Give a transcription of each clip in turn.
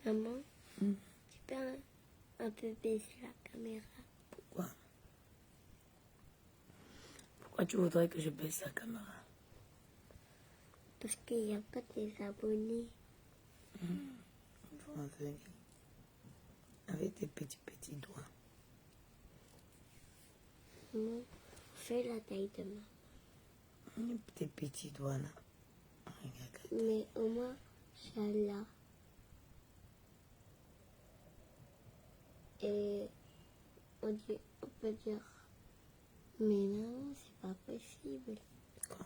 Maman, tu peux un peu baisser la caméra? Pourquoi? Pourquoi tu voudrais que je baisse la caméra? Parce qu'il n'y a pas des abonnés. Ils vont venir avec tes petits doigts. Maman, fais la taille de maman. Tes petits doigts là. Regarde. Mais au moins, celle-là. Et on peut dire, mais non, c'est pas possible. Quoi?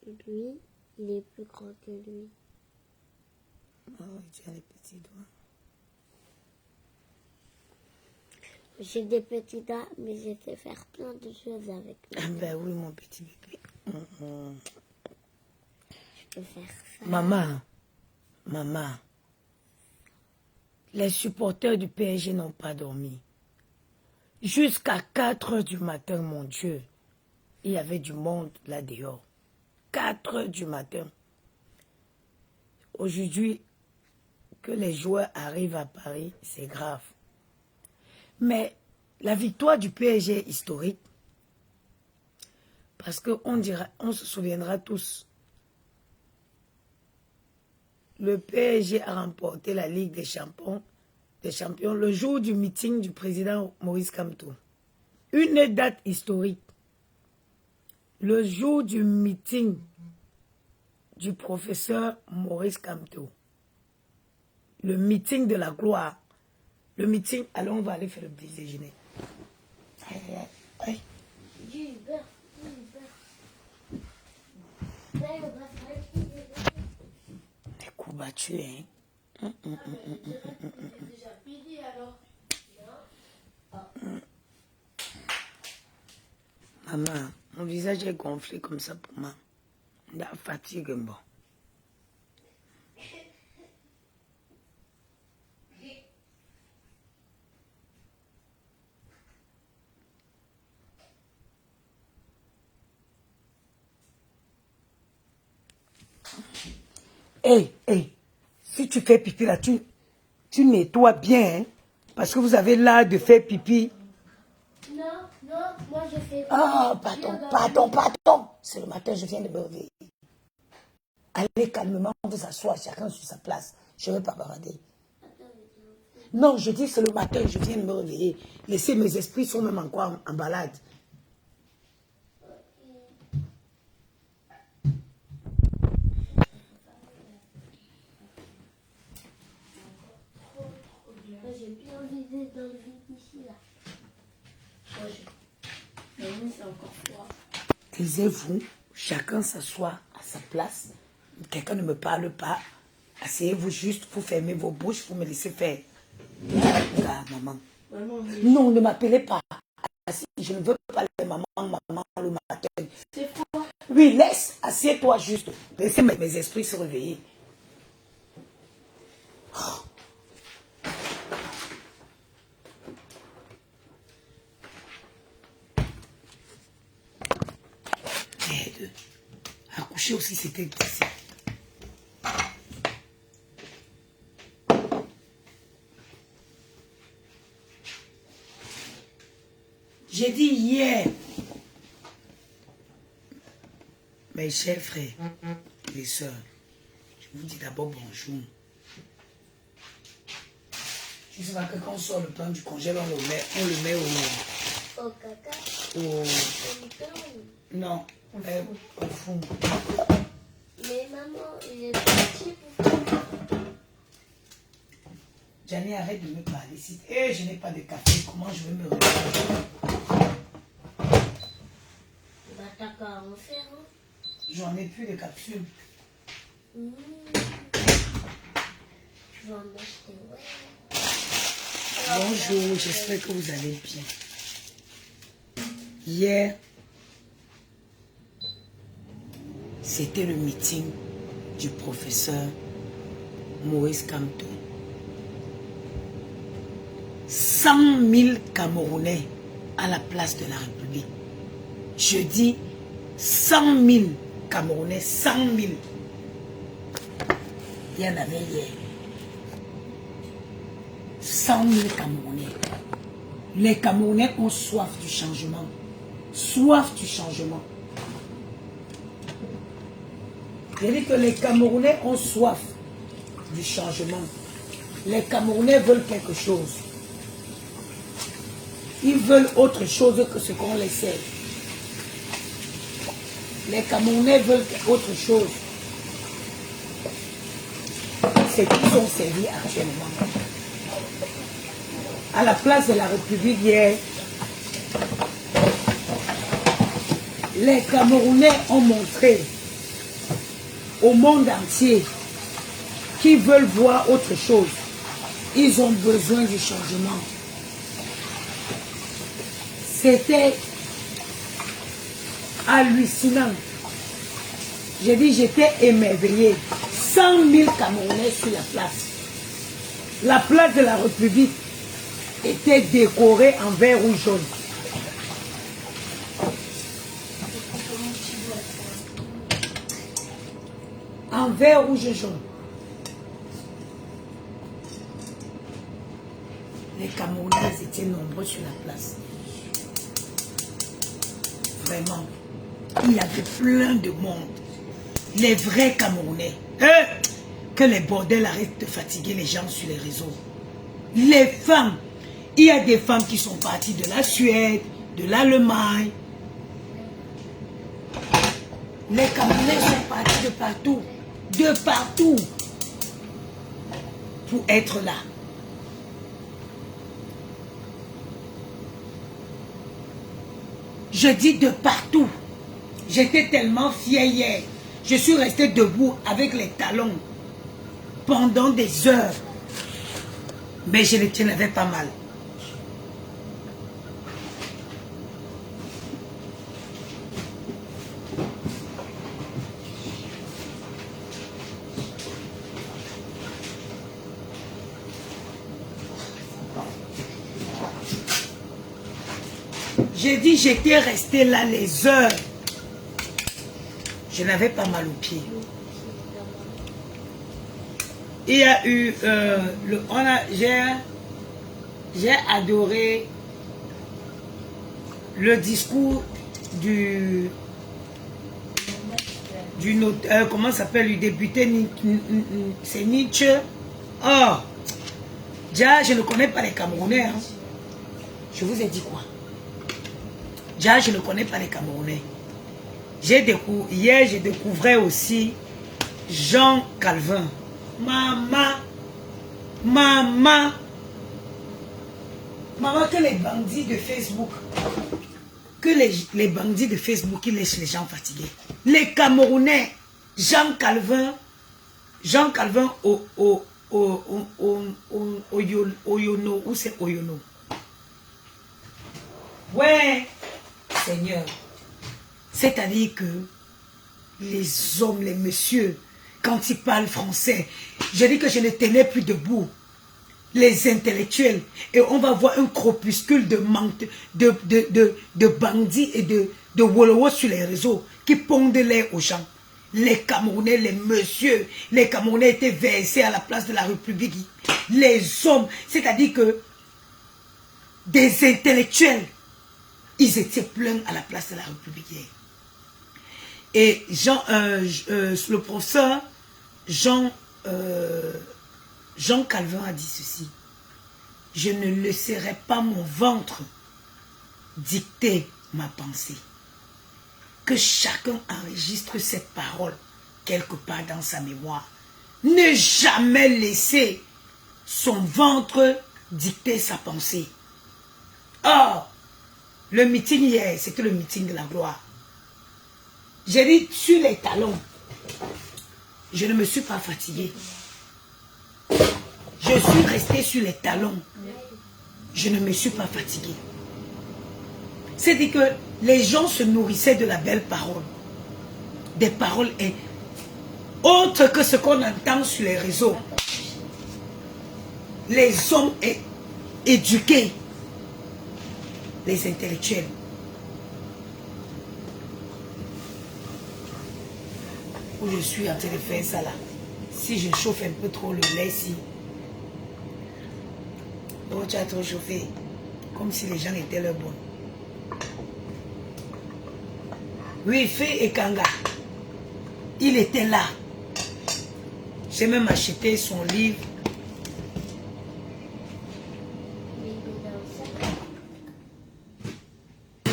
Lui, il est plus grand que lui. Oh, tu as les petits doigts. J'ai des petits doigts, mais je sais faire plein de choses avec lui. Ah ben oui, mon petit bébé. Je peux faire ça. Maman, les supporters du PSG n'ont pas dormi. Jusqu'à 4 heures du matin, mon Dieu, il y avait du monde là dehors. 4 heures du matin. Aujourd'hui, que les joueurs arrivent à Paris, c'est grave. Mais la victoire du PSG est historique. Parce qu'on se souviendra tous. Le PSG a remporté la Ligue des Champions le jour du meeting du président Maurice Kamto. Une date historique. Le jour du meeting du professeur Maurice Kamto. Le meeting de la gloire. Le meeting, allons, on va aller faire le petit déjeuner. Aïe. Du beurre. Des coups battus, hein. Déjà midi alors. Maman, mon visage est gonflé comme ça pour moi. La fatigue, bon. Hey, si tu fais pipi là, tu nettoies bien, hein, parce que vous avez l'art de faire pipi. Non, moi je fais... Ah, pardon. C'est le matin, je viens de me réveiller. Allez calmement vous asseoir, chacun sur sa place. Je ne vais pas barader. Non, je dis c'est le matin, je viens de me réveiller. Laissez, mes esprits sont même encore en balade. J'ai bien visé dans le vide ici là. Mais oui, c'est encore froid. Taisez-vous, chacun s'assoit à sa place. Quelqu'un ne me parle pas. Asseyez-vous juste, vous fermez vos bouches, vous me laissez faire. Regarde, maman. Non, ne m'appelez pas. Je ne veux pas les maman le matin. C'est froid. Oui, laisse, assieds-toi juste. Laissez mes esprits se réveiller. Oh. Merde. Accoucher aussi, c'était difficile. J'ai dit hier, mes chers frères et sœurs, je vous dis d'abord bonjour. Je sais pas que quand on sort le pain du congèle, on le met Au caca. au Au non, au fond. Mais maman, il est petit pour toi. Gianni, arrête de me parler. Si je n'ai pas de café, comment je vais me réveiller? Bah t'as qu'à en faire, hein. J'en ai plus de capsules. Tu vas en acheter, ouais. Bonjour, j'espère que vous allez bien. Hier, c'était le meeting du professeur Maurice Kamto. 100 000 Camerounais à la place de la République. Je dis 100 000 Camerounais, 100 000. il y en avait hier. 100 000 Camerounais. Les Camerounais ont soif du changement. Soif du changement. Je dis que les Camerounais ont soif du changement. Les Camerounais veulent quelque chose. Ils veulent autre chose que ce qu'on les sert. Les Camerounais veulent autre chose. C'est qu'ils sont servis actuellement. À la place de la République hier, les Camerounais ont montré au monde entier qu'ils veulent voir autre chose. Ils ont besoin du changement. C'était hallucinant. J'ai dit, j'étais émerveillé. 100 000 Camerounais sur la place. La place de la République était décorée en vert, rouge, jaune. En vert, rouge et jaune. Les Camerounais étaient nombreux sur la place. Vraiment. Il y avait plein de monde. Les vrais Camerounais. Que les bordels arrêtent de fatiguer les gens sur les réseaux. Les femmes. Il y a des femmes qui sont parties de la Suède, de l'Allemagne. Les Camerounais sont partis de partout. De partout. Pour être là. Je dis de partout. J'étais tellement fière hier. Je suis restée debout avec les talons pendant des heures. Mais je ne tiens pas mal. J'ai dit, j'étais restée là les heures. Je n'avais pas mal aux pieds. Il y a eu, j'ai adoré le discours du comment s'appelle, du député, c'est Nietzsche. Oh, déjà, je ne connais pas les Camerounais. Hein. Je vous ai dit quoi? Déjà, je ne connais pas les Camerounais. Hier, j'ai découvert aussi Jean Calvin. Maman, que les bandits de Facebook, les bandits de Facebook, ils laissent les gens fatigués. Les Camerounais, Jean Calvin Oyono, où c'est Oyono? Ouais, Seigneur. C'est-à-dire que les hommes, les messieurs, quand ils parlent français, je dis que je ne tenais plus debout. Les intellectuels, et on va voir un crépuscule de bandits et de wolowos sur les réseaux qui pondent l'air aux gens. Les Camerounais, les messieurs, les Camerounais étaient versés à la place de la République. Les hommes, c'est-à-dire que des intellectuels, ils étaient pleins à la place de la République. Et le professeur Jean Calvin a dit ceci: je ne laisserai pas mon ventre dicter ma pensée. Que chacun enregistre cette parole quelque part dans sa mémoire. Ne jamais laisser son ventre dicter sa pensée. Or, le meeting hier, c'était le meeting de la gloire. J'ai dit sur les talons, je ne me suis pas fatiguée. Je suis restée sur les talons. Je ne me suis pas fatiguée. C'est-à-dire que les gens se nourrissaient de la belle parole. Des paroles autres que ce qu'on entend sur les réseaux. Les hommes éduqués. Les intellectuels. Où je suis en train de faire ça là. Si je chauffe un peu trop le lait, si. Oh, tu as trop chauffé. Comme si les gens étaient le bon. Oui, Fé et Kanga. Il était là. J'ai même acheté son livre.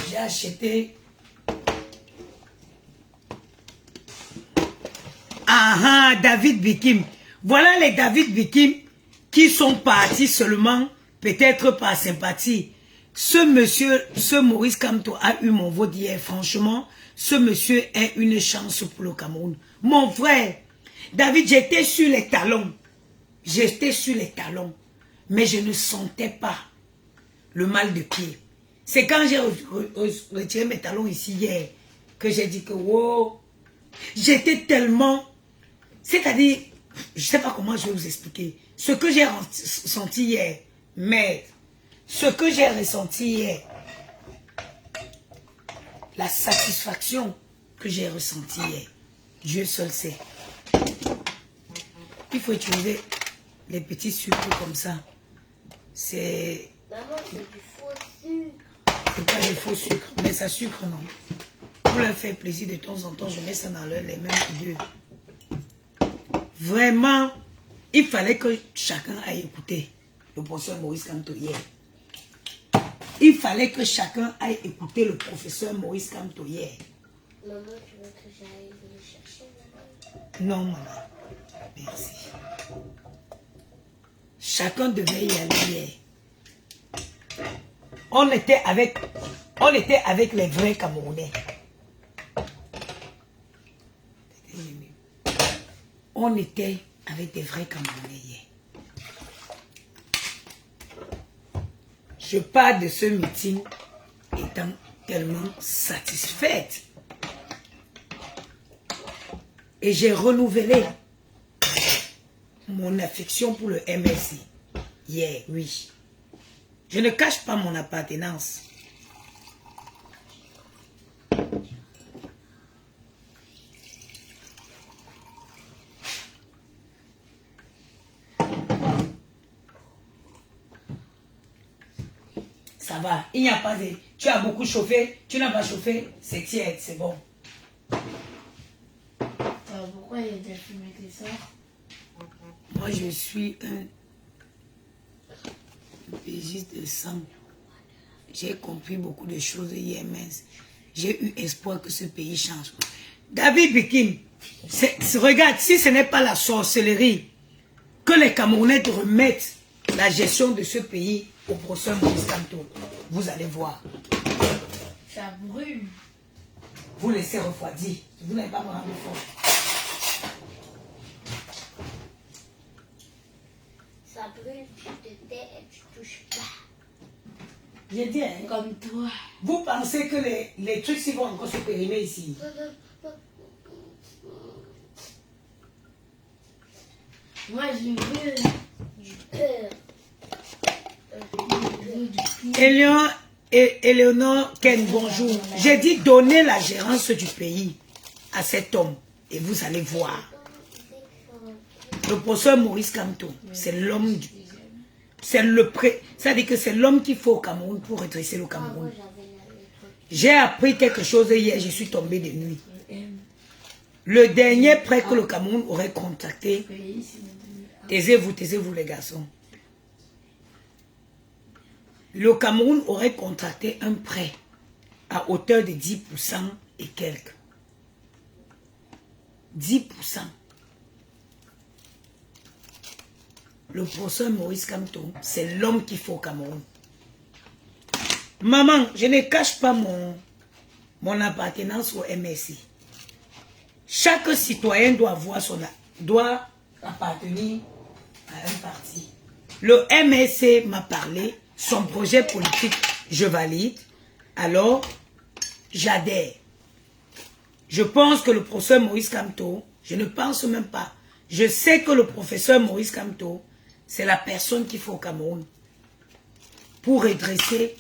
J'ai acheté. Ah, David Bikim. Voilà les David Bikim qui sont partis seulement, peut-être par sympathie. Ce monsieur, ce Maurice Kamto a eu mon vote hier. Franchement, ce monsieur est une chance pour le Cameroun. Mon frère, David, j'étais sur les talons. J'étais sur les talons. Mais je ne sentais pas le mal de pied. C'est quand j'ai retiré mes talons ici hier que j'ai dit que wow, j'étais tellement... C'est-à-dire, je ne sais pas comment je vais vous expliquer. Ce que j'ai ressenti hier, mais ce que j'ai ressenti hier, la satisfaction que j'ai ressentie hier, Dieu seul sait. Il faut utiliser les petits sucres comme ça. C'est... Maman, c'est du faux sucre. C'est pas du faux sucre, mais ça sucre non. Pour leur faire plaisir de temps en temps, je mets ça dans les mêmes deux. Vraiment, il fallait que chacun aille écouter le professeur Maurice Kamto hier. Il fallait que chacun aille écouter le professeur Maurice Kamto hier. Maman, tu veux que j'aille le chercher, maman? Non, maman. Merci. Chacun devait y aller hier. On était avec les vrais Camerounais. On était avec des vrais Camerounais hier. Je pars de ce meeting étant tellement satisfaite. Et j'ai renouvelé mon affection pour le MSI. Hier, oui. Je ne cache pas mon appartenance. Ça va, il n'y a pas de... Tu as beaucoup chauffé, tu n'as pas chauffé, c'est tiède, c'est bon. Pourquoi il y a de la fumée avec les sorts? Moi, je suis un pégiste de sang. J'ai compris beaucoup de choses hier, mais j'ai eu espoir que ce pays change. David Bikim, regarde, si ce n'est pas la sorcellerie, que les Camerounais remettent la gestion de ce pays au professeur Maurice Kamto, vous allez voir. Ça brûle. Vous laissez refroidir. Vous n'avez pas vraiment fort. Ça brûle, tu te tais et tu touches pas. J'ai dit, hein, Comme toi. vous pensez que les trucs s'ils vont encore se périmer ici? Moi, je veux Du cœur. Éléonore Ken, bonjour. J'ai dit donner la gérance du pays à cet homme et vous allez voir. Le professeur Maurice Kamto, c'est l'homme du... C'est-à-dire que c'est l'homme qu'il faut au Cameroun pour redresser le Cameroun. J'ai appris quelque chose hier, je suis tombée de nuit. Le dernier prêt que le Cameroun aurait contracté, taisez-vous les garçons. Le Cameroun aurait contracté un prêt à hauteur de 10% et quelques. 10%. Le professeur Maurice Kamto, c'est l'homme qu'il faut au Cameroun. Maman, je ne cache pas mon appartenance au MSI. Chaque citoyen doit appartenir à un parti. Le MSC m'a parlé, son projet politique, je valide. Alors, j'adhère. Je pense que le professeur Maurice Kamto, je ne pense même pas. Je sais que le professeur Maurice Kamto, c'est la personne qu'il faut au Cameroun pour redresser.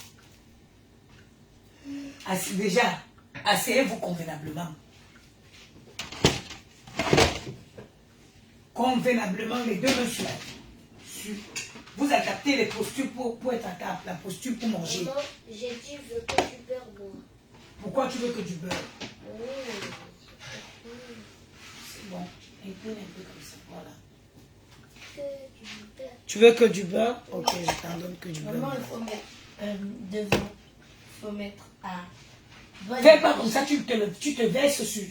Déjà, asseyez-vous convenablement. convenablement les deux mains vous adaptez les postures pour être à table, la posture pour manger. Maman, j'ai dit je veux que du beurre, moi. Pourquoi tu veux que du beurre? C'est bon, un peu comme ça, voilà. Que du beurre. Tu veux que du beurre? Ok, je t'en donne que du beurre. Maman, il faut mettre devant. Il faut mettre à... Fais pas comme ça, tu te verses sur...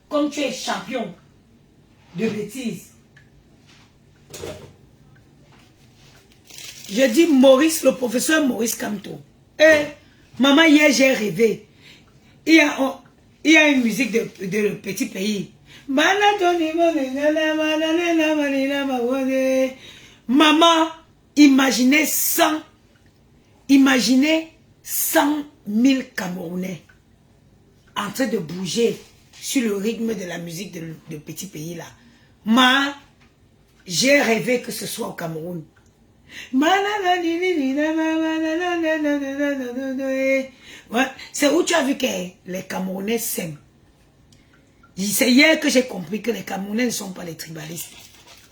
Comme tu es champion de bêtises. Je dis Maurice, le professeur Maurice Kamto. Maman, hier j'ai rêvé. Il y a une musique de Petit Pays. Maman, imaginez 100 000 Camerounais en train de bouger sur le rythme de la musique de Petit Pays là. J'ai rêvé que ce soit au Cameroun. C'est où tu as vu que les Camerounais s'aiment. C'est hier que j'ai compris que les Camerounais ne sont pas les tribalistes.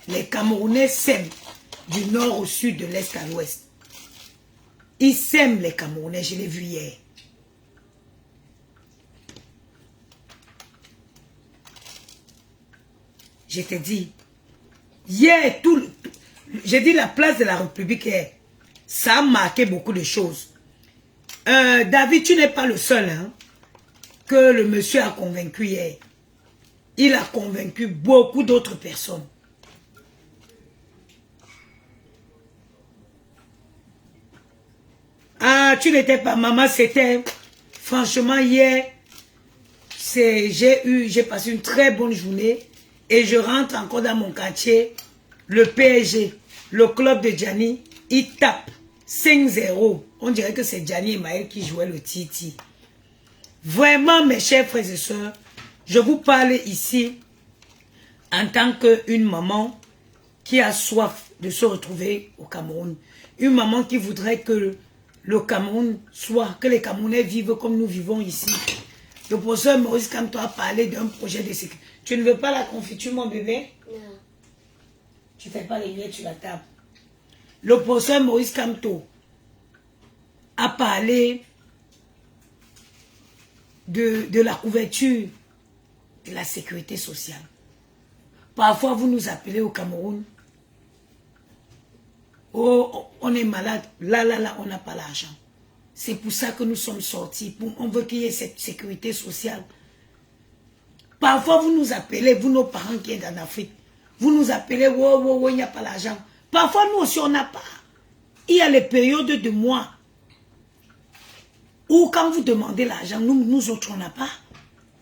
Les Camerounais s'aiment du nord au sud, de l'est à l'ouest. Ils s'aiment les Camerounais, je l'ai vu hier. Je t'ai dit, hier, j'ai dit la place de la République hier, ça a marqué beaucoup de choses. David, tu n'es pas le seul hein, que le monsieur a convaincu hier. Il a convaincu beaucoup d'autres personnes. Ah, tu n'étais pas, maman, c'était, franchement, hier, j'ai passé une très bonne journée et je rentre encore dans mon quartier, le PSG, le club de Gianni, il tape 5-0. On dirait que c'est Gianni et Maël qui jouaient le Titi. Vraiment, mes chers frères et sœurs, je vous parle ici en tant qu'une maman qui a soif de se retrouver au Cameroun. Une maman qui voudrait que le Cameroun soit, que les Camerounais vivent comme nous vivons ici. Le professeur Maurice Kamto a parlé d'un projet de sécurité. Tu ne veux pas la confiture, mon bébé? Non. Tu ne fais pas les miettes sur la table. Le professeur Maurice Kamto a parlé de la couverture de la sécurité sociale. Parfois, vous nous appelez au Cameroun. Oh, on est malade. Là, on n'a pas l'argent. C'est pour ça que nous sommes sortis. On veut qu'il y ait cette sécurité sociale. Parfois, vous nous appelez, vous, nos parents qui sont en Afrique. Vous nous appelez, il n'y a pas l'argent. Parfois, nous aussi, on n'a pas. Il y a les périodes de mois où quand vous demandez l'argent, nous autres, on n'a pas.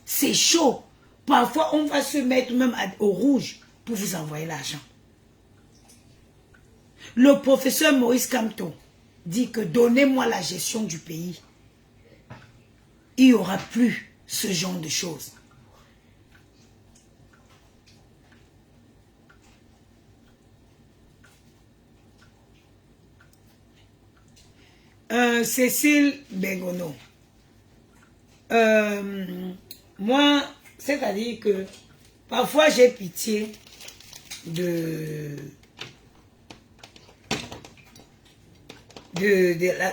C'est chaud. Parfois, on va se mettre même au rouge pour vous envoyer l'argent. Le professeur Maurice Kamto dit que donnez-moi la gestion du pays. Il n'y aura plus ce genre de choses. Cécile Bengono. Moi, c'est-à-dire que parfois j'ai pitié de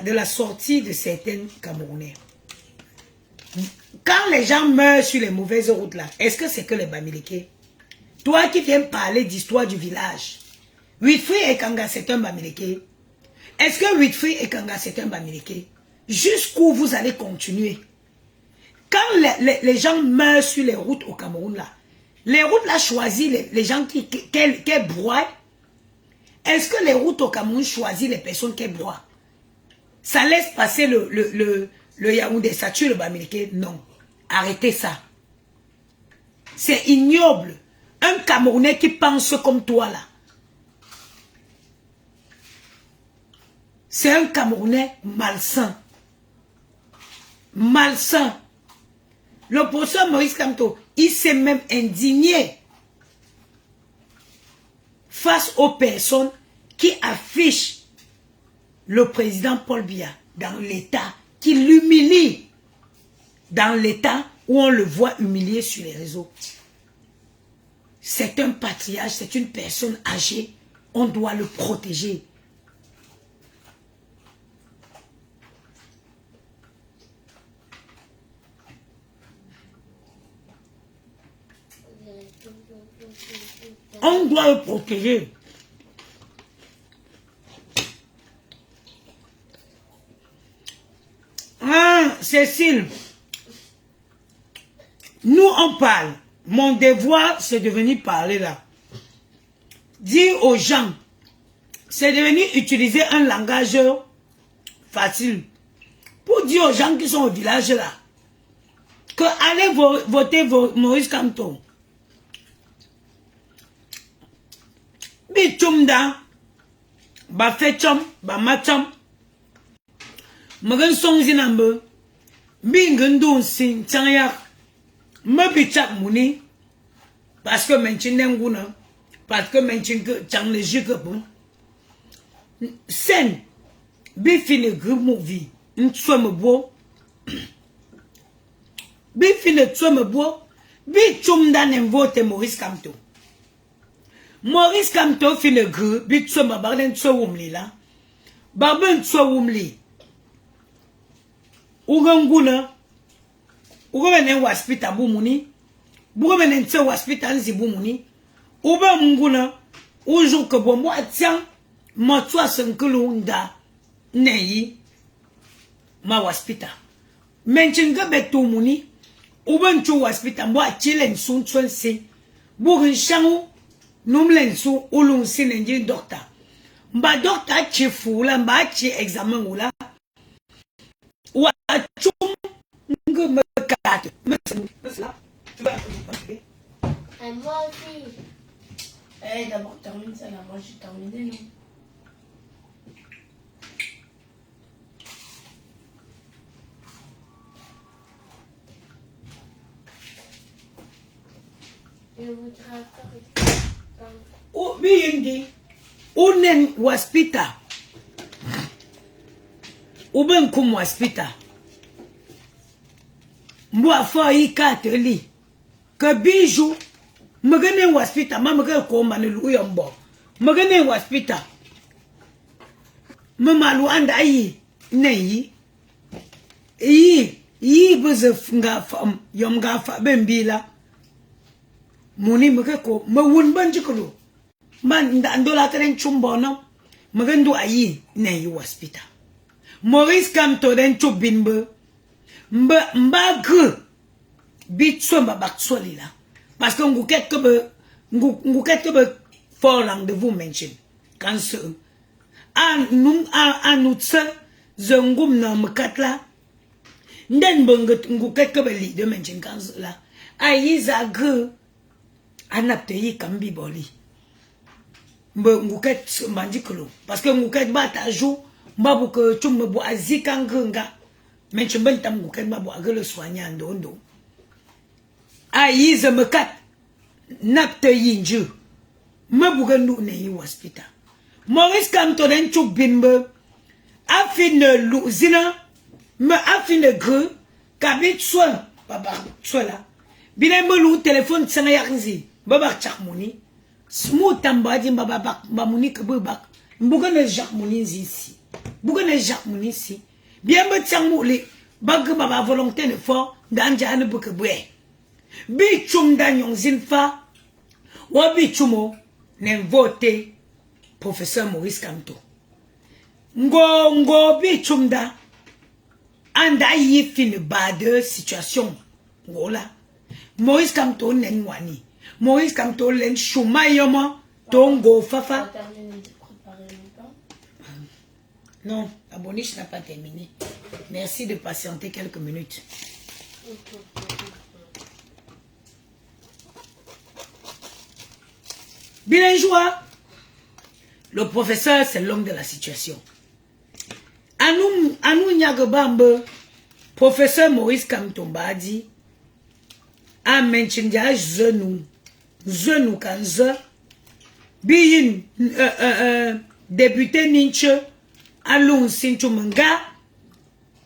la sortie de certains Camerounais. Quand les gens meurent sur les mauvaises routes là, est-ce que c'est que les Bamileke? Toi qui viens parler d'histoire du village, Wilfried Ekanga c'est un Bamileke. Est-ce que Wilfried Ekanga c'est un Bamileke? Jusqu'où vous allez continuer? Quand les gens meurent sur les routes au Cameroun là, les routes là choisissent les gens qui broient. Est-ce que les routes au Cameroun choisissent les personnes qui broient? Ça laisse passer le Yaoundé, ça tue le Bamileke? Non. Arrêtez ça. C'est ignoble. Un Camerounais qui pense comme toi là. C'est un Camerounais malsain. Malsain. Le professeur Maurice Kamto, il s'est même indigné face aux personnes qui affichent le président Paul Biya dans l'état, qui l'humilie dans l'état où on le voit humilier sur les réseaux. c'est un patriarche, c'est une personne âgée. On doit le protéger. On doit le protéger. Ah, Cécile, nous on parle. Mon devoir, c'est de venir parler là. Dire aux gens, c'est de venir utiliser un langage facile. Pour dire aux gens qui sont au village là, que allez voter Maurice Kamto. Bi chumda, ba fechom, ba machom. Magan song zinambe, bi ngendon sin chanyak, mabi chak muni, parce que mention n'enguna, parce que mention que chang le jeu que bon. Sen, bi fine group movie, n'soit me bo, bi fine t'soit me bo, bi chumda n'envote Maurice Kamto. Maurice Kamto fine group, bi t'soit me barden t'soit wumli là, barben t'soit wumli. Uganguna, ugabenen waspita bumuni, bugabenen tse waspita nzi bumuni, uba munguna, uju kabombo atiang, matwa senkulu nda, neyi, ma waspita. Menchenga betu muni, uba nchu waspita, mwa chilen sun chwensi, burin shangu, numlen su ulun sinenji dokta. Mba dokta chifu ula, mba chi examen ula, ou à Tchoum, me carte. Et moi aussi. Eh, d'abord, termine ça là. Moi, j'ai terminé, non? Je voudrais encore. Ou bien, ou nen waspita. Ou ben kum waspita. Mwa fa yi kateli. Que bijou. Magane waspita. Ma magane koma ne lu yambo. Magane waspita. Mama lu anda yi. Ne yi. Yi beze nga fam. Yom ga fa ben bila. Muni magane ko. Ma wun banjikolo. Man ndola teren chumbo no. Magane do ayi. Ne yi waspita. Maurice Kamto den chubinbe mba gre bitso mba baksoli là parce que nguket que be fort lang de vous mention quand ce an utse zengum na mkatla nden benget nguket que be li de mention quand là ayiza gre anapte yi kambi boli mbe nguket mbandikolo parce que nguket ba ta jou Mabu que tu me bois à Zikanga, mais tu me t'as mon qu'elle m'a boit le soignant d'ondo. Aïe, me cat, napte yinju, me bouganou ne waspita. Maurice Kamto den chou bimbe, affine l'usina, me affine gre, kabit soin, baba, soit là. Bilen belou téléphone sans yarzi, baba chakmouni, smooth tambadi, baba bamouni que bubak, mbougan Jacques Mouni ici. Bougan Jacques Mouni ici. Bien me tiens mouli, bag baba volonté ne fort, d'anjane bouke boué. Bichum d'agnon zinfa, ou bichumo, n'en voté, professeur Maurice Kamto. Ngo bichum da, anda yi fin bade situation. Ngola. Maurice Kamto n'en wani. Maurice Kamto l'en choumayoma, tongo fafa. Non, la boniche n'a pas terminé. Merci de patienter quelques minutes. Bilinjoua, le professeur, c'est l'homme de la situation. Anou Nyagabambe, professeur Maurice Kamtomba dit, Amen Chindia, Zenou Kanze, Biyin, député Ninche, Allons Sintumenga,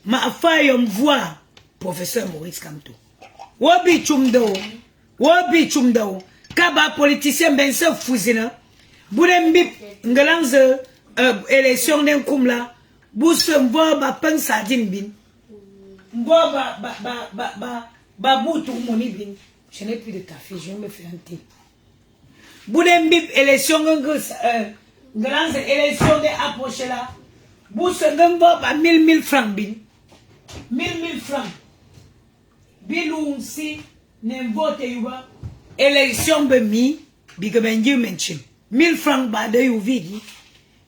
ma fayom voix, professeur Maurice Kamto. Wabi chumdo, Kaba politicien ben se fusina. Boudem bip ngalanze élection den kumla. Bousse mbo ba pen sardine bin. Mbo ba boutou moni bin. Je n'ai plus de café, je vais me faire un thé. Boudem bip élection ngalanze élection de approché là. Bousse mbo ba 1000 francs bin. 1000 francs. Bilou si ne vote yuba. Élection be mi biga benji mention 1000 francs ba de yuvigi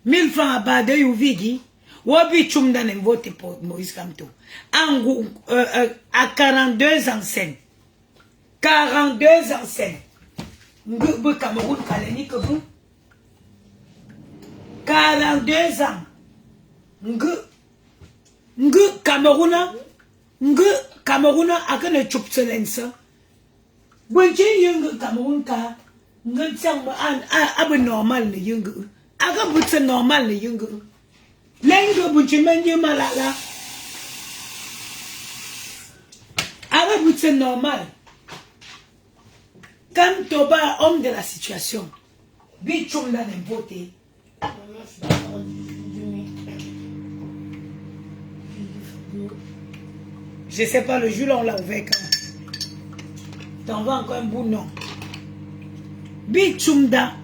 1000 francs ba de yuvigi wabi chumda ne vote pour Moïse Kamto angu à 42 ans 42 ans ngu Cameroun kaleni ko 42 ans ngu Cameroun akane chupselensa Bonjour, young Cameroun car, good some normal the young. I got boots normal the young. Lango Buchiman you malala. I got boots normal. Quand tu vas homme de la situation, bichon là d'un voté. Je sais pas, le jour là on l'a ouvert quand. T'en vas encore un bout, non. Bichumda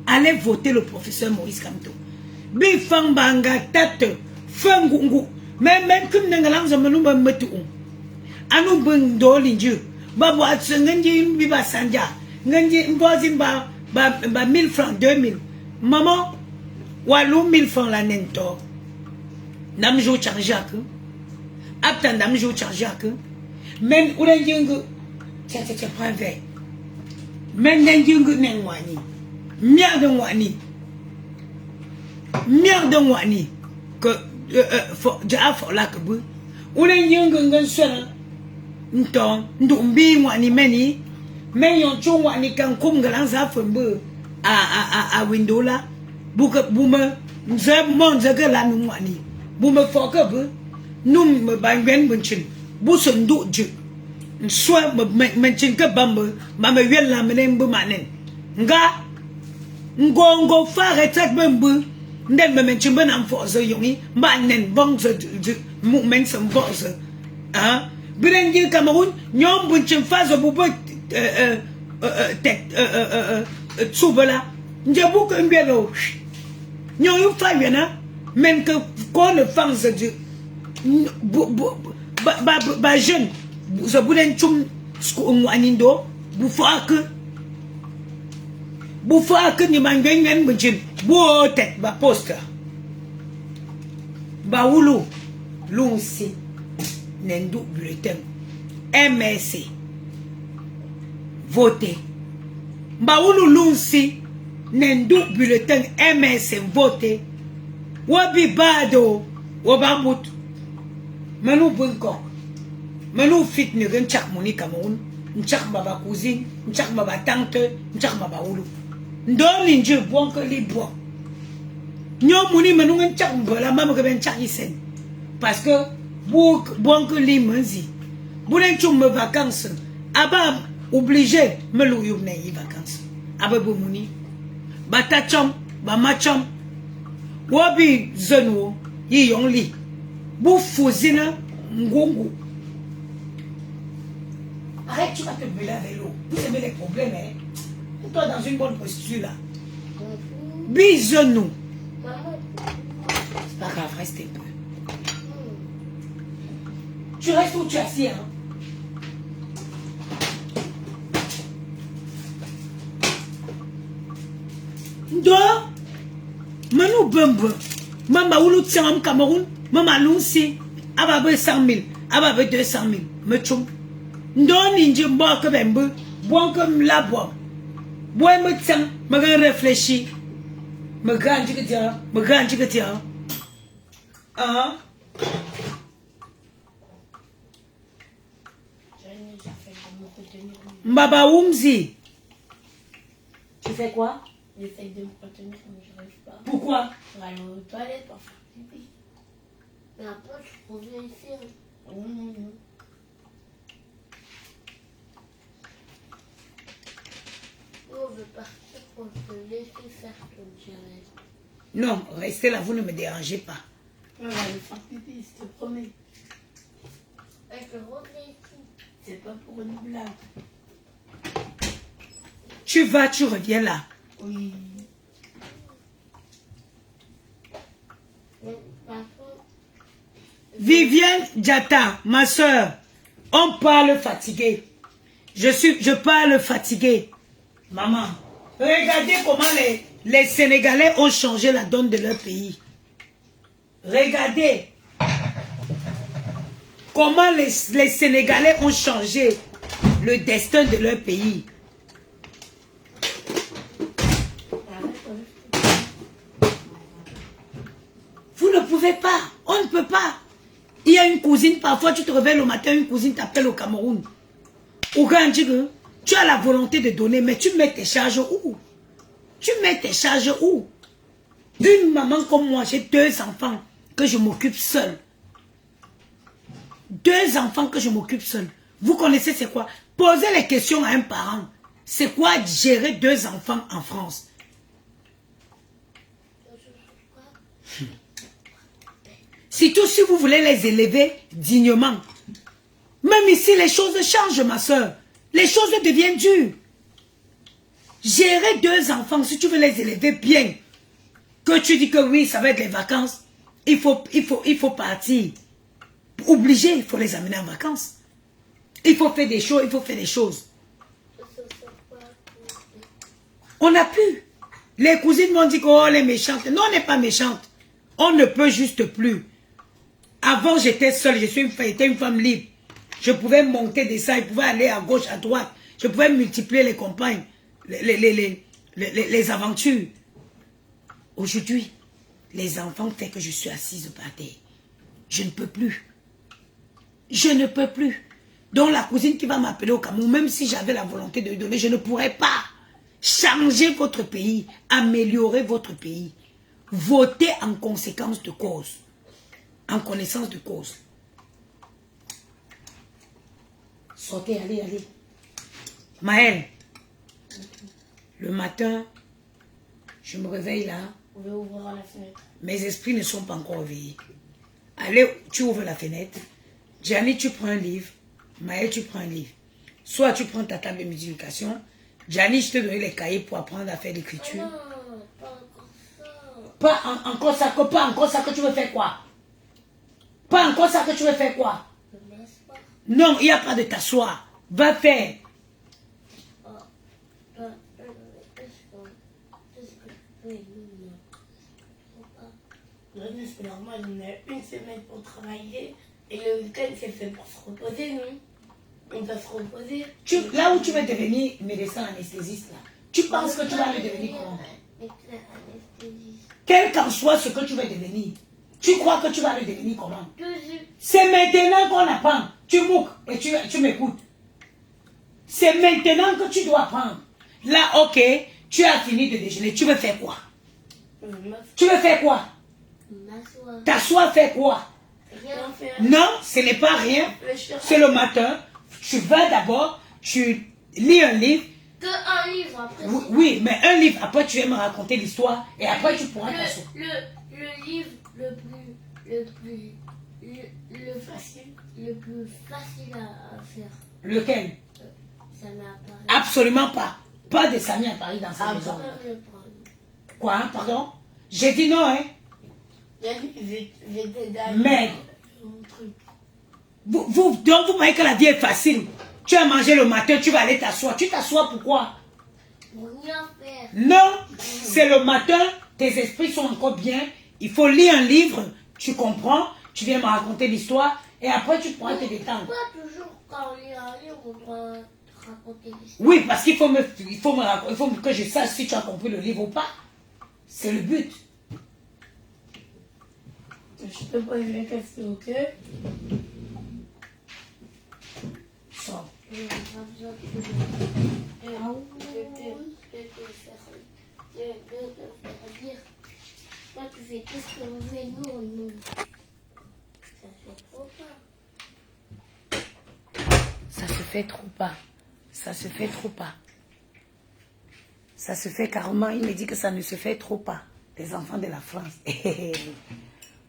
allait voter le professeur Maurice Kamto. Bifambanga tête, fangungu. Même comme nous avons metu. Anu bung dolinju. Babu atsengenji biba sanja. Ngenji mbozin ba 1000 francs, 2000. Maman, walou 1000 francs la nento. Namjo chargeak. Aptan namjo chargeak. Men urenjungu. Tiens, prends un verre. Maintenant, je merde wani que ja fo la que bu on est ngan sera nton ndumbi wani meni men yon chon wani kan kum galan za fembe a window la buka buma nze mon zaga la nu wani buma fo que bu num me bangwen bunchin bu sundu ju soit menchin que bambe mama wel la menen bu manen nga ngongo fare tak bambu ndem menchin ben am fo zo yoni manen bong zo mu men sam bo zo ah birengi Cameroun ñom bunchin fazo bu bo tek tsubala njabu ko mbelo ñom yu fa yena men que ko ne fanze de ba jeune zo buden chum sku anindo bu fa que ni mangwen men bunchin bo tek ba poster ba wulu lunsi nendu bulletin MSC voté ba wulu lunsi nendu bulletin MSC voté wabi bado wabamut manu bunko manu fit ni gen chak moni Cameroun nchak baba cousine nchak baba tante nchak baba wulu ndoli nje bon que li bon ñom moni manu gen chak mbola mama ke ben chak isen parce que bon que li manzi bu len chum vacances aba obligé me lu yum ne vacances aba bu moni bata chom ba ma chom wobi zeno yi yong li bu fuzina ngongo. Arrête, tu vas te brûler avec l'eau. Vous aimez les problèmes, hein? Toi dans une bonne posture là. Bisous-nous. C'est pas grave, reste un peu. Tu restes où tu es assis, hein? Dehors? Manou bumbe. Mama oulou tiens Cameroun. Mama lunsi. Ababe 100 000. Ababe 200 000. Me chum. Non, ninja bois que bembe, bois comme la bois. Bois me tiens, me réfléchis. Me grand que tiens, me grand que tiens. Ah. Mbaba Oumzi. Tu fais quoi? J'essaie de me retenir, mais je n'arrive pas. Pourquoi? Je vais aller aux toilettes pour faire pipi. Mais après, je reviens ici. veut partir pour te laisser faire ton diabète. Non, restez là, vous ne me dérangez pas. On va aller faire pipi, je te promets. Et je reviens ici. C'est pas pour une blague. Tu vas, tu reviens là. Oui. Mais par contre, Viviane Diatta, ma soeur, on parle fatigué. Je parle fatigué. Maman, regardez comment les Sénégalais ont changé la donne de leur pays. Regardez comment les Sénégalais ont changé le destin de leur pays. Vous ne pouvez pas, on ne peut pas. Il y a une cousine, parfois tu te réveilles le matin, une cousine t'appelle au Cameroun. Ougandjigue, tu as la volonté de donner, mais tu mets tes charges où? Tu mets tes charges où? Une maman comme moi, j'ai 2 enfants que je m'occupe seule. 2 enfants que je m'occupe seule. Vous connaissez c'est quoi? Posez les questions à un parent. C'est quoi gérer 2 enfants en France? Surtout si vous voulez les élever dignement. Même ici, les choses changent, ma soeur. Les choses deviennent dures. Gérer 2 enfants, si tu veux les élever bien, que tu dis que oui, ça va être les vacances, il faut partir. Obligé, il faut les amener en vacances. Il faut faire des choses, il faut faire des choses. On n'a plus. Les cousines m'ont dit que oh, elle est méchante. Non, on n'est pas méchante. On ne peut juste plus. Avant, j'étais seule, j'étais une femme libre. Je pouvais monter des ça, je pouvais aller à gauche, à droite. Je pouvais multiplier les compagnes, les aventures. Aujourd'hui, les enfants font que je suis assise par terre. Je ne peux plus. Je ne peux plus. Donc la cousine qui va m'appeler au Cameroun, même si j'avais la volonté de lui donner, je ne pourrais pas changer votre pays, améliorer votre pays. Votez en conséquence de cause. En connaissance de cause. Sortez, allez, allez. Maëlle, le matin, je me réveille là. On va ouvrir la fenêtre. Mes esprits ne sont pas encore réveillés. Allez, tu ouvres la fenêtre. Gianni, tu prends un livre. Maëlle, tu prends un livre. Soit tu prends ta table de multiplication. Gianni, je te donne les cahiers pour apprendre à faire l'écriture. non, pas encore ça. Pas encore ça que tu veux faire quoi? Pas encore ça que tu veux faire quoi? Je me laisse pas. Non, il n'y a pas de t'asseoir. Va faire. Non, mais c'est normal, on a une semaine pour travailler et le week-end c'est fait pour se reposer, non? On doit se reposer. Là où tu veux devenir médecin anesthésiste, là, tu penses que tu vas le devenir comment? Quel qu'en soit ce que tu veux devenir, tu crois que tu vas le devenir comment? C'est maintenant qu'on apprend. Tu moques et tu m'écoutes. C'est maintenant que tu dois apprendre. Là, ok, tu as fini de déjeuner. Tu veux faire quoi? Tu veux faire quoi? T'asseoir, faire quoi? Rien faire. Non, ce n'est pas rien. C'est le matin. Tu vas d'abord, tu lis un livre. Que un livre après. Oui, mais un livre, après tu vas me raconter l'histoire et après tu pourras t'asseoir. Le livre le plus facile à faire. Lequel? Ça m'a apparu. Absolument pas. Pas de Samy à Paris dans sa maison. Quoi, hein, pardon? J'ai dit non, hein? Mais, donc vous voyez que la vie est facile. Tu as mangé le matin, tu vas aller t'asseoir. Tu t'assois pourquoi? Pour rien faire. Non, c'est le matin, tes esprits sont encore bien. Il faut lire un livre, tu comprends, tu viens me raconter l'histoire et après tu pourras te détendre. Pas toujours quand on lit un livre, on doit raconter l'histoire. Oui, parce qu'il faut que je sache si tu as compris le livre ou pas. C'est le but. Je te pose la question, ok? Sors. Toi, tu fais tout ce que vous voulez, nous. Ça fait trop pas. Ça se fait trop pas. Ça se fait trop pas. Ça se fait carrément. Il me dit que ça ne se fait trop pas. Les enfants de la France.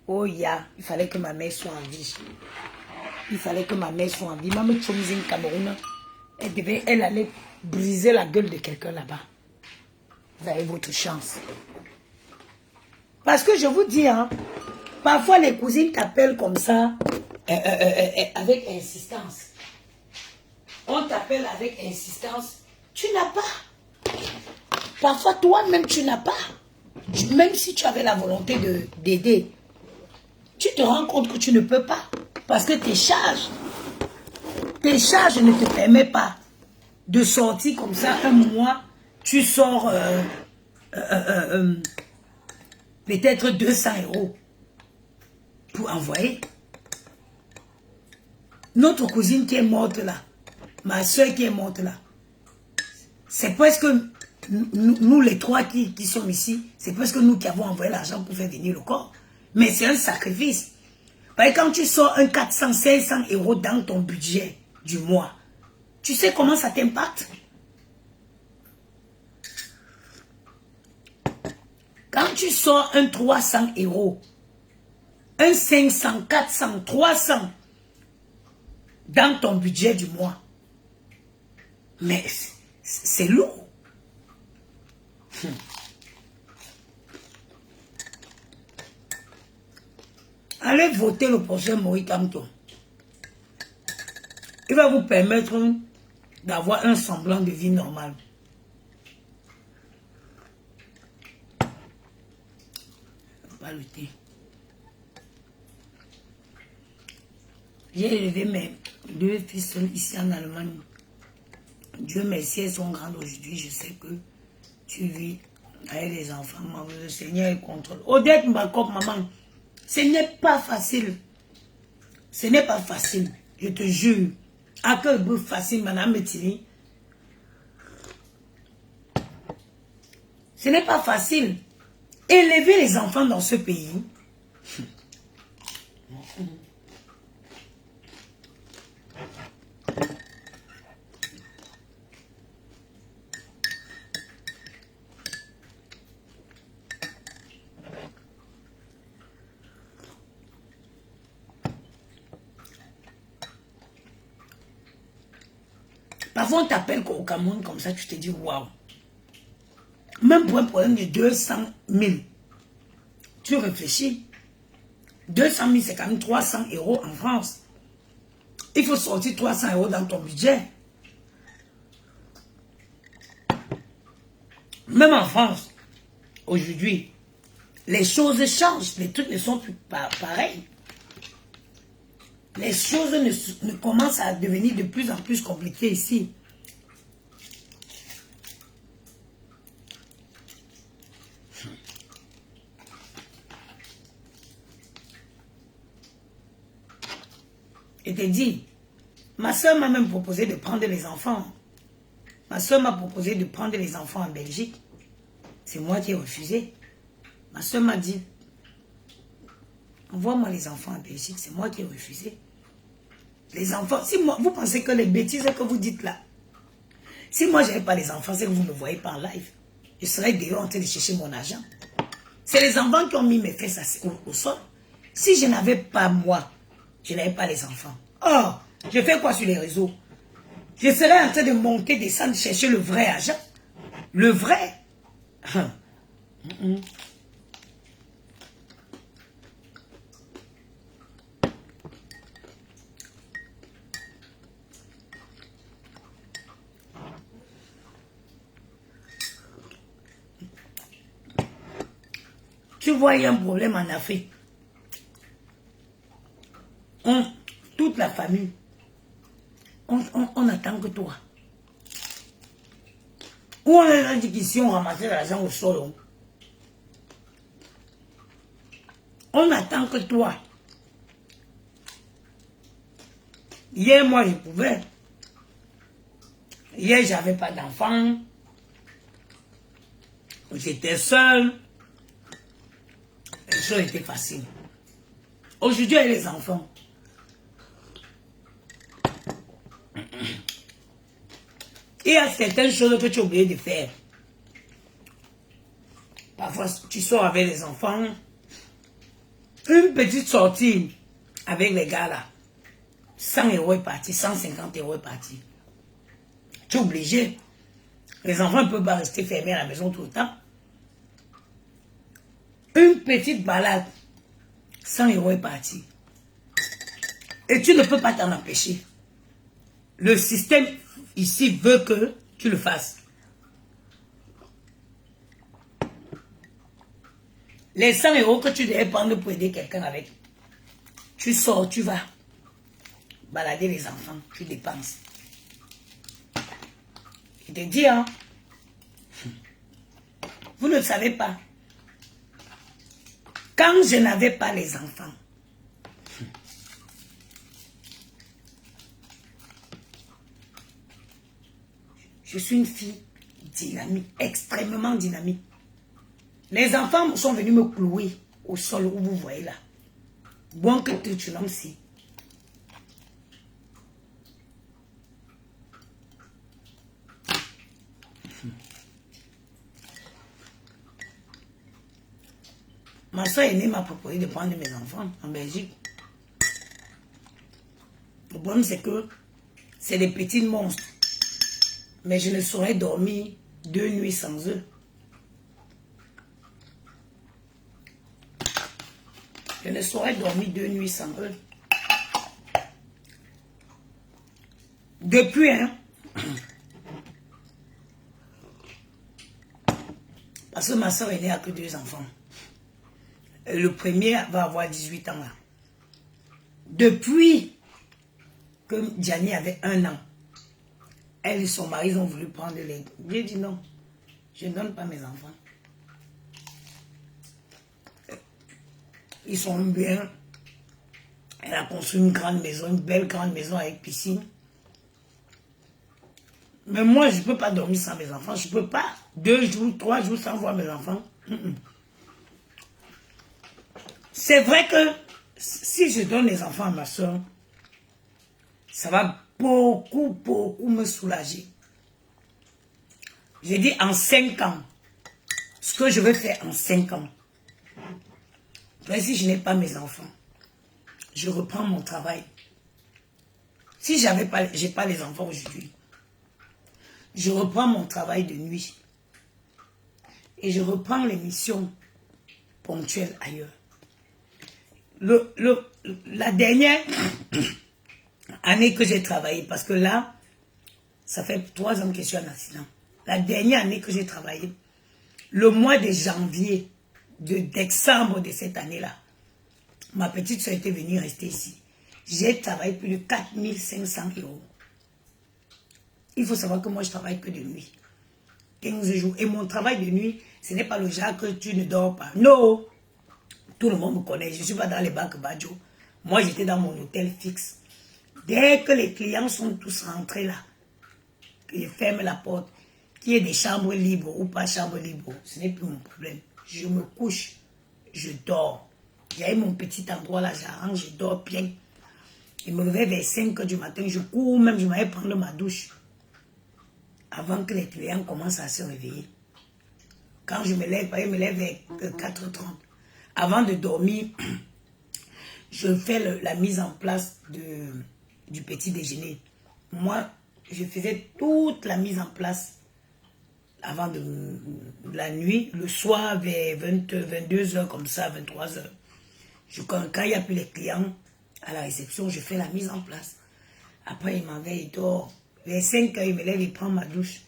Oh ya, il fallait que ma mère soit en vie. Il fallait que ma mère soit en vie. Maman Chomzine Cameroun, elle allait briser la gueule de quelqu'un là-bas. Vous avez votre chance. Parce que je vous dis, hein, parfois les cousines t'appellent comme ça, avec insistance. On t'appelle avec insistance. Tu n'as pas. Parfois toi-même tu n'as pas. Même si tu avais la volonté d'aider, tu te rends compte que tu ne peux pas. Parce que tes charges ne te permettent pas de sortir comme ça un mois. Tu sors peut-être 200 € pour envoyer. Notre cousine qui est morte là, ma soeur qui est morte là, c'est presque nous les trois qui sommes ici, c'est presque nous qui avons envoyé l'argent pour faire venir le corps. Mais c'est un sacrifice. Parce que quand tu sors un 400, 500 € dans ton budget du mois, tu sais comment ça t'impacte? Quand tu sors un 300 €, un 500, 400, 300 dans ton budget du mois, mais c'est lourd. Allez voter le prochain Moïse Kamto. Il va vous permettre d'avoir un semblant de vie normale. Pas lutter. J'ai élevé mes 2 fils ici en Allemagne. Dieu merci, elles sont grandes aujourd'hui. Je sais que tu vis avec les enfants. Le Seigneur est contrôle. Odette Mbakop, maman, ce n'est pas facile. Ce n'est pas facile. Je te jure. À quel bout facile, madame Metili. Ce n'est pas facile. Élever les enfants dans ce pays. Parfois, on t'appelle au Cameroun comme ça, tu te dis waouh. Même pour un problème de 200 000, tu réfléchis. 200 000, c'est quand même 300 € en France. Il faut sortir 300 € dans ton budget. Même en France, aujourd'hui, les choses changent. Les trucs ne sont plus pareils. Les choses ne commencent à devenir de plus en plus compliquées ici. Et te dis, ma soeur m'a même proposé de prendre les enfants. Ma soeur m'a proposé de prendre les enfants en Belgique. C'est moi qui ai refusé. Ma soeur m'a dit, envoie-moi les enfants en Belgique. C'est moi qui ai refusé. Les enfants, si moi, vous pensez que les bêtises que vous dites là, si moi je n'avais pas les enfants, c'est que vous ne me voyez pas en live. Je serais dehors en train de chercher mon argent. C'est les enfants qui ont mis mes fesses au sol. Si je n'avais pas moi, je n'avais pas les enfants. Oh, je fais quoi sur les réseaux? Je serais en train de monter, descendre, chercher le vrai argent. Le vrai. Tu vois, il y a un problème en Afrique. Toute la famille, on attend que toi. Ou on a dit qu'ici, on ramassait l'argent au sol. On attend que toi. Hier, moi, je pouvais. Hier, j'avais pas d'enfant. J'étais seul. Les choses étaient faciles. Aujourd'hui, il y a les enfants. Il y a certaines choses que tu as oublié de faire. Parfois, tu sors avec les enfants. Une petite sortie avec les gars là. 100 € est parti, 150 € est parti. Tu es obligé. Les enfants ne peuvent pas rester fermés à la maison tout le temps. Une petite balade, 100 € est parti. Et tu ne peux pas t'en empêcher. Le système ici veut que tu le fasses. Les 100 € que tu devais prendre pour aider quelqu'un avec, tu sors, tu vas balader les enfants, tu dépenses. Je te dis, hein, vous ne savez pas. Quand je n'avais pas les enfants, je suis une fille dynamique, extrêmement dynamique. Les enfants sont venus me clouer au sol où vous voyez là. Bon que tu l'as aussi. Ma soeur aînée m'a proposé de prendre mes enfants en Belgique. Le problème c'est que c'est des petits monstres. Mais je ne saurais dormir 2 nuits sans eux. Je ne saurais dormir 2 nuits sans eux. Depuis, hein. Parce que ma soeur aînée a que 2 enfants. Le premier va avoir 18 ans là. Depuis que Gianni avait 1 an, elle et son mari ont voulu prendre les... J'ai dit non, je ne donne pas mes enfants. Ils sont bien. Elle a construit une grande maison, une belle grande maison avec piscine. Mais moi, je ne peux pas dormir sans mes enfants. Je ne peux pas 2 jours, 3 jours sans voir mes enfants. C'est vrai que si je donne les enfants à ma soeur, ça va beaucoup me soulager. J'ai dit en 5 ans, ce que je veux faire en 5 ans. Mais si je n'ai pas mes enfants, je reprends mon travail. Si je n'ai pas les enfants aujourd'hui, je reprends mon travail de nuit. Et je reprends les missions ponctuelles ailleurs. La dernière année que j'ai travaillé, parce que là, ça fait 3 ans que je suis en accident. La dernière année que j'ai travaillé, le mois de janvier, de décembre de cette année-là, ma petite soeur était venue rester ici. J'ai travaillé plus de 4500 €. Il faut savoir que moi, je travaille que de nuit. 15 jours. Et mon travail de nuit, ce n'est pas le genre que tu ne dors pas. Non! Tout le monde me connaît. Je ne suis pas dans les banques Badjo. Moi, j'étais dans mon hôtel fixe. Dès que les clients sont tous rentrés là, que je ferme la porte, qu'il y ait des chambres libres ou pas chambres libres, ce n'est plus mon problème. Je me couche, je dors. J'ai mon petit endroit là, j'arrange, je dors bien. Je me levais vers 5 h du matin, je cours même, je m'allais prendre ma douche. Avant que les clients commencent à se réveiller. Quand je me lève, je me lève vers 4 h 30. Avant de dormir, je fais la mise en place du petit déjeuner. Moi, je faisais toute la mise en place avant de la nuit, le soir vers 22 h comme ça, 23 h. Quand il n'y a plus les clients à la réception, je fais la mise en place. Après, il m'en va, il dort. Vers 5 h, il me lève, il prend ma douche.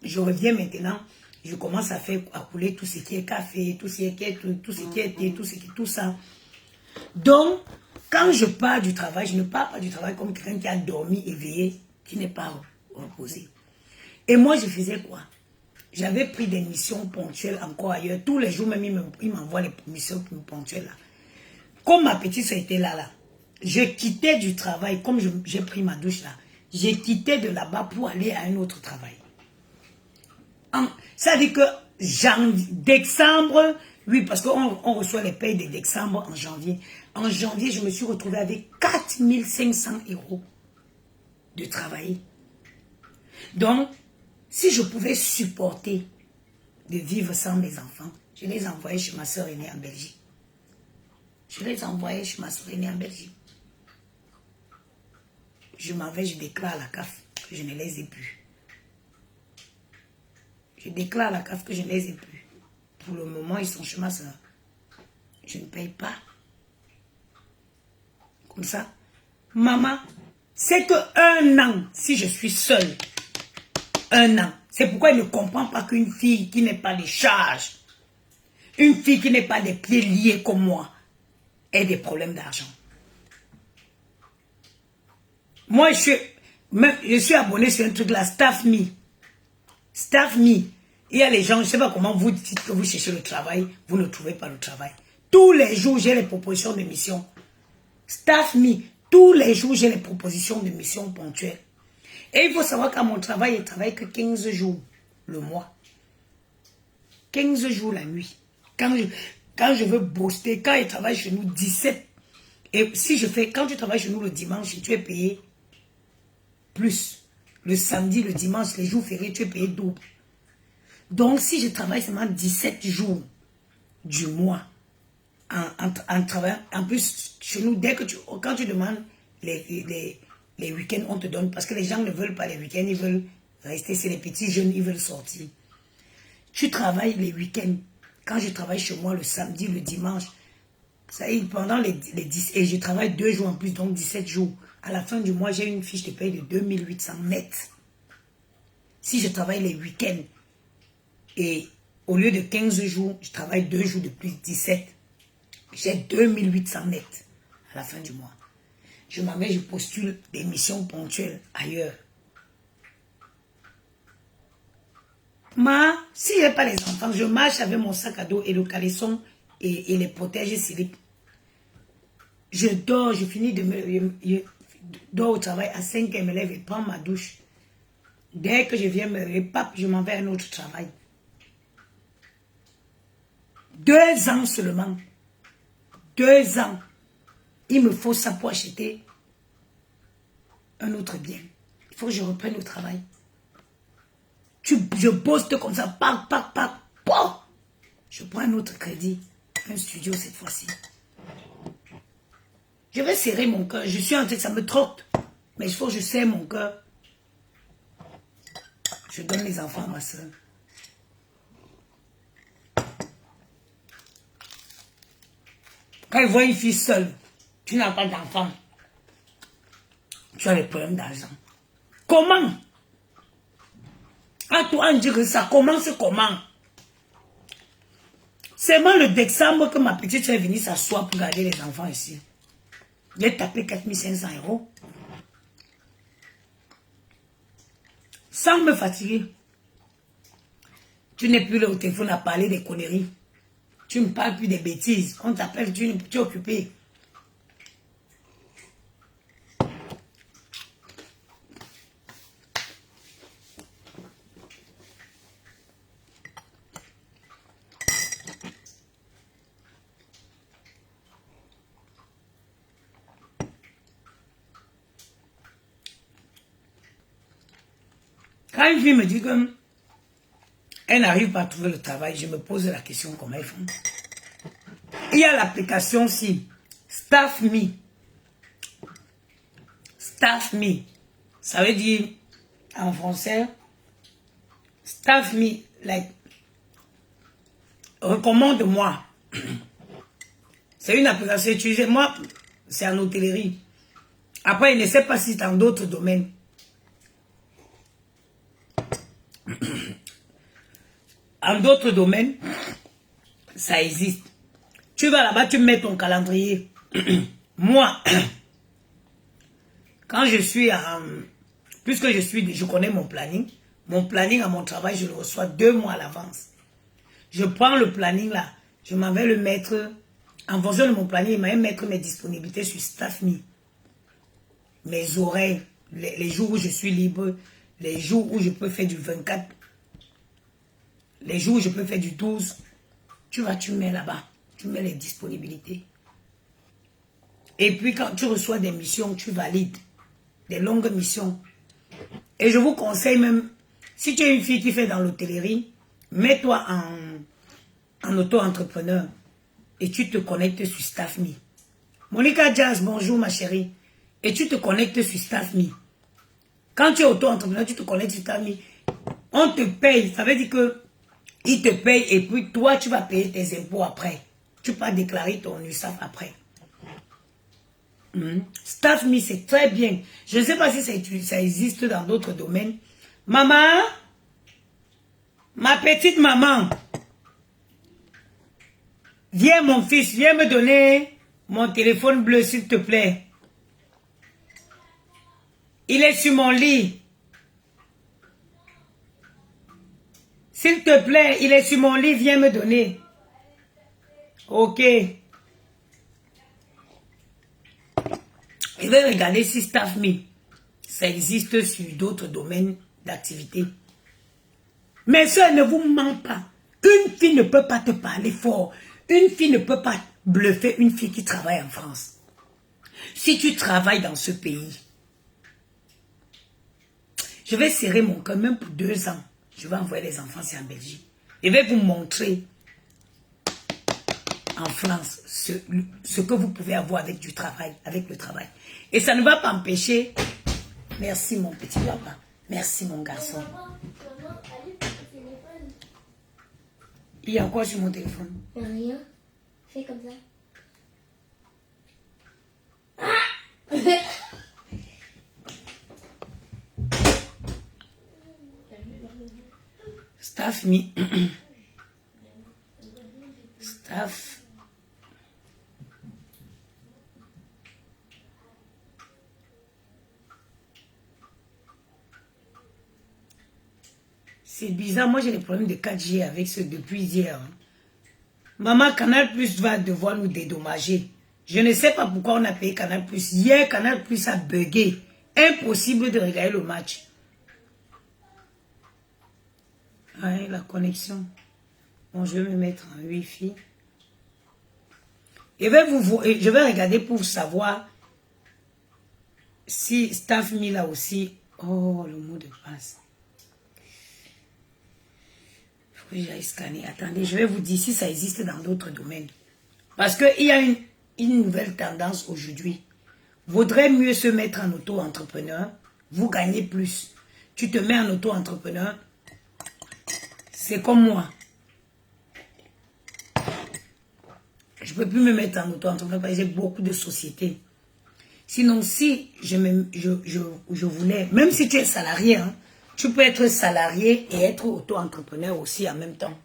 Je reviens maintenant, je commence à couler tout ce qui est café, tout ce qui est thé, tout ça. Donc, quand je pars du travail, je ne pars pas du travail comme quelqu'un qui a dormi, éveillé, qui n'est pas reposé. Et moi, je faisais quoi? J'avais pris des missions ponctuelles encore ailleurs. Tous les jours, même, il m'envoie les missions ponctuelles là. Comme ma petite soeur était là, je quittais du travail, comme j'ai pris ma douche là, j'ai quitté de là-bas pour aller à un autre travail. Ça veut dire que décembre, oui, parce qu'on reçoit les payes de décembre en janvier. En janvier, je me suis retrouvée avec 4500 € de travail. Donc, si je pouvais supporter de vivre sans mes enfants. Je les envoyais chez ma soeur aînée en Belgique. Je les envoyais chez ma soeur aînée en Belgique. Je m'en vais, je déclare à la CAF que je ne les ai plus. Je déclare à la CAF que je ne les ai plus. Pour le moment, ils sont chez ma soeur. Je ne paye pas. Comme ça. Maman, c'est que 1 an, si je suis seule, 1 an. C'est pourquoi elle ne comprend pas qu'une fille qui n'est pas de charge, une fille qui n'est pas des pieds liés comme moi, ait des problèmes d'argent. Moi, je suis abonné sur un truc là, Staff Me. Staff Me. Il y a les gens, je ne sais pas comment vous dites que vous cherchez le travail, vous ne trouvez pas le travail. Tous les jours, j'ai les propositions de mission. Staff Me. Tous les jours, j'ai les propositions de mission ponctuelles. Et il faut savoir qu'à mon travail, je ne travaille que 15 jours le mois. 15 jours la nuit. Quand je veux booster, quand je travaille chez nous, 17. Et si je fais, quand tu travailles chez nous le dimanche, tu es payé plus. Le samedi, le dimanche, les jours fériés, tu es payé double. Donc, si je travaille seulement 17 jours du mois, en travaillant, en plus, chez nous, quand tu demandes les week-ends, on te donne, parce que les gens ne veulent pas les week-ends, ils veulent rester, c'est les petits jeunes, ils veulent sortir. Tu travailles les week-ends. Quand je travaille chez moi le samedi, le dimanche, ça y est, pendant les 10, et je travaille 2 jours en plus, donc 17 jours. À la fin du mois, j'ai une fiche de paye de 2800 net. Si je travaille les week-ends, et au lieu de 15 jours, je travaille 2 jours de plus, 17. J'ai 2800 net à la fin du mois. Je m'en vais, je postule des missions ponctuelles ailleurs. Si je n'ai pas les enfants, je marche avec mon sac à dos et le caleçon et les protèges slip. Je dors, je finis je dors au travail à 5 h, me lève et prends ma douche. Dès que je viens me réparer, je m'en vais à un autre travail. 2 ans seulement. 2 ans. Il me faut ça pour acheter un autre bien. Il faut que je reprenne le travail. Je bosse comme ça. Je prends un autre crédit. Un studio cette fois-ci. Je vais serrer mon cœur. Je suis en train, ça me trotte. Mais il faut que je serre mon cœur. Je donne les enfants à ma soeur. Quand il voit une fille seule, tu n'as pas d'enfant. Tu as des problèmes d'argent. Comment? À toi, on dit que ça commence comment? C'est moi le décembre que ma petite soeur est venue s'asseoir pour garder les enfants ici. J'ai tapé 4500 €. Sans me fatiguer. Tu n'es plus là au téléphone à parler des conneries. Tu ne parles plus des bêtises. On t'appelle, tu es occupé. Quand une fille me dit qu'elle n'arrive pas à trouver le travail, je me pose la question comment ils font. Il y a l'application aussi, Staff Me. Staff Me. Ça veut dire, en français, Staff Me, like, recommande-moi. C'est une application utilisée. Moi, c'est en hôtellerie. Après, je ne sais pas si c'est dans d'autres domaines. En d'autres domaines, ça existe. Tu vas là-bas, tu mets ton calendrier. Moi, quand je suis puisque je connais mon planning à mon travail, je le reçois 2 mois à l'avance. Je prends le planning là, je m'en vais le mettre, en fonction de mon planning, je m'en vais mettre mes disponibilités sur Staff Me. Mes horaires, les jours où je suis libre, les jours où je peux faire du 24, les jours où je peux faire du 12, tu mets là-bas, tu mets les disponibilités. Et puis quand tu reçois des missions, tu valides, des longues missions. Et je vous conseille même, si tu es une fille qui fait dans l'hôtellerie, mets-toi en auto-entrepreneur et tu te connectes sur StaffMe. Monica Jazz, bonjour ma chérie. Et tu te connectes sur StaffMe. Quand tu es auto-entrepreneur, tu te connectes sur StaffMe. On te paye, ça veut dire que ils te payent et puis toi, tu vas payer tes impôts après. Tu vas déclarer ton URSSAF après. StaffMe, c'est très bien. Je ne sais pas si ça existe dans d'autres domaines. Maman, ma petite maman, viens mon fils, viens me donner mon téléphone bleu s'il te plaît. Il est sur mon lit. S'il te plaît, il est sur mon lit, viens me donner. Ok. Je vais regarder si StaffMe, ça existe sur d'autres domaines d'activité. Mais ça ne vous ment pas. Une fille ne peut pas te parler fort. Une fille ne peut pas bluffer une fille qui travaille en France. Si tu travailles dans ce pays, je vais serrer mon cœur, même pour 2 ans. Je vais envoyer les enfants en Belgique. Je vais vous montrer en France ce que vous pouvez avoir avec du travail, avec le travail. Et ça ne va pas empêcher. Merci mon petit papa. Merci mon garçon. Maman, allez sur ton téléphone. Il y a quoi sur mon téléphone? Rien. Fais comme ça. StaffMe. Staff. C'est bizarre, moi j'ai des problèmes de 4G avec ce depuis hier. Maman, Canal Plus va devoir nous dédommager. Je ne sais pas pourquoi on a payé Canal Plus. Hier, Canal Plus a bugué. Impossible de regarder le match. Ouais, la connexion. Bon, je vais me mettre en Wi-Fi. Je vais regarder pour savoir si StaffMe là aussi. Oh, le mot de passe. Il faut que j'aille scanner. Attendez, je vais vous dire si ça existe dans d'autres domaines. Parce qu'il y a une nouvelle tendance aujourd'hui. Vaudrait mieux se mettre en auto-entrepreneur. Vous gagnez plus. Tu te mets en auto-entrepreneur. C'est comme moi. Je ne peux plus me mettre en auto-entrepreneur parce que j'ai beaucoup de sociétés. Sinon, si je voulais, même si tu es salarié, hein, tu peux être salarié et être auto-entrepreneur aussi en même temps.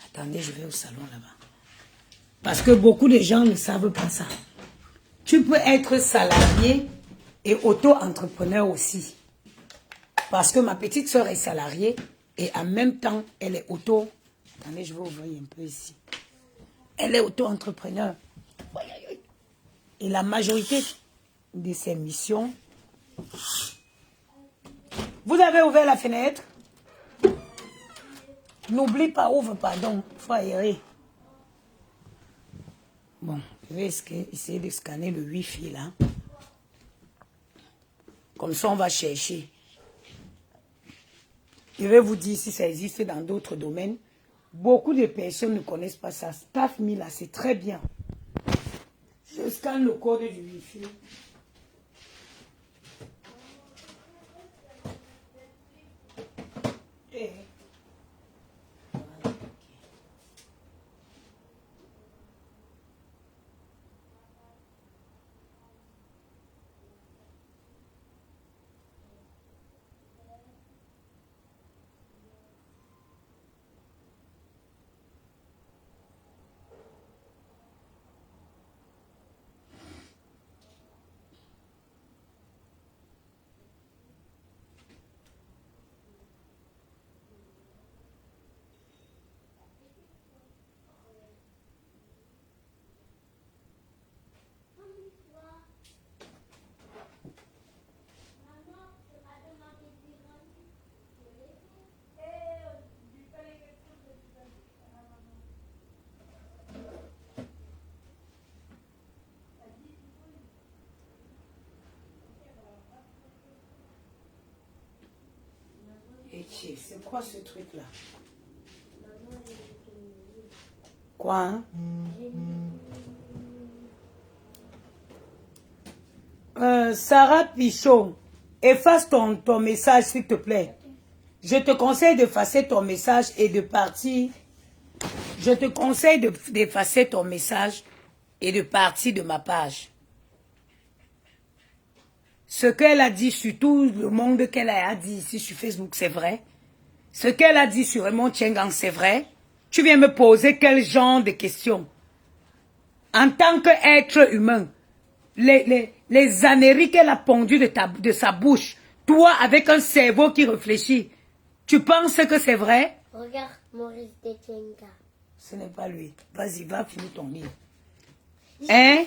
Attendez, je vais au salon là-bas. Parce que beaucoup de gens ne savent pas ça. Tu peux être salarié et auto-entrepreneur aussi. Parce que ma petite soeur est salariée et en même temps, elle est auto. Attendez, je vais ouvrir un peu ici. Elle est auto-entrepreneur. Et la majorité de ses missions... Vous avez ouvert la fenêtre? N'oublie pas, ouvre, pardon. Il faut aérer. Bon, je vais essayer de scanner le Wi-Fi là. Comme ça, on va chercher. Je vais vous dire si ça existe dans d'autres domaines. Beaucoup de personnes ne connaissent pas ça. StaffMe là, c'est très bien. Je scanne le code du Wi-Fi. Et... c'est quoi ce truc là? Quoi, hein? Sarah Pichot, efface ton message, s'il te plaît. Je te conseille d'effacer ton message et de partir. Je te conseille d'effacer ton message et de partir de ma page. Ce qu'elle a dit sur tout le monde qu'elle a dit ici sur Facebook, c'est vrai. Ce qu'elle a dit sur Raymond Tchengang, c'est vrai. Tu viens me poser quel genre de questions? En tant qu'être humain, les âneries qu'elle a pondues de sa bouche, toi avec un cerveau qui réfléchit, tu penses que c'est vrai? Regarde Maurice Tchengang. Ce n'est pas lui. Vas-y, va finir ton livre. Hein?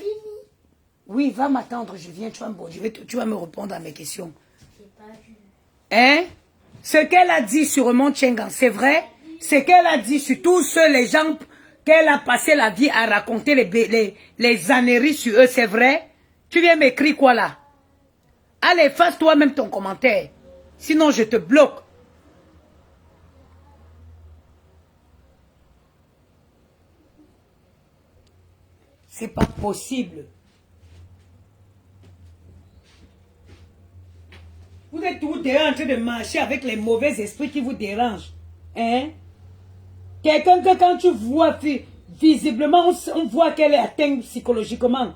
Oui, va m'attendre, je viens, tu vas me répondre à mes questions. Hein? Ce qu'elle a dit sur Raymond Tchengang, c'est vrai? Ce qu'elle a dit sur tous les gens qu'elle a passé la vie à raconter les âneries sur eux, c'est vrai? Tu viens m'écrire quoi là? Allez, fasse toi-même ton commentaire. Sinon, je te bloque. C'est pas possible. Vous êtes tous derrière en train de marcher avec les mauvais esprits qui vous dérangent. Hein? Quelqu'un que quand tu vois, visiblement, on voit qu'elle est atteinte psychologiquement.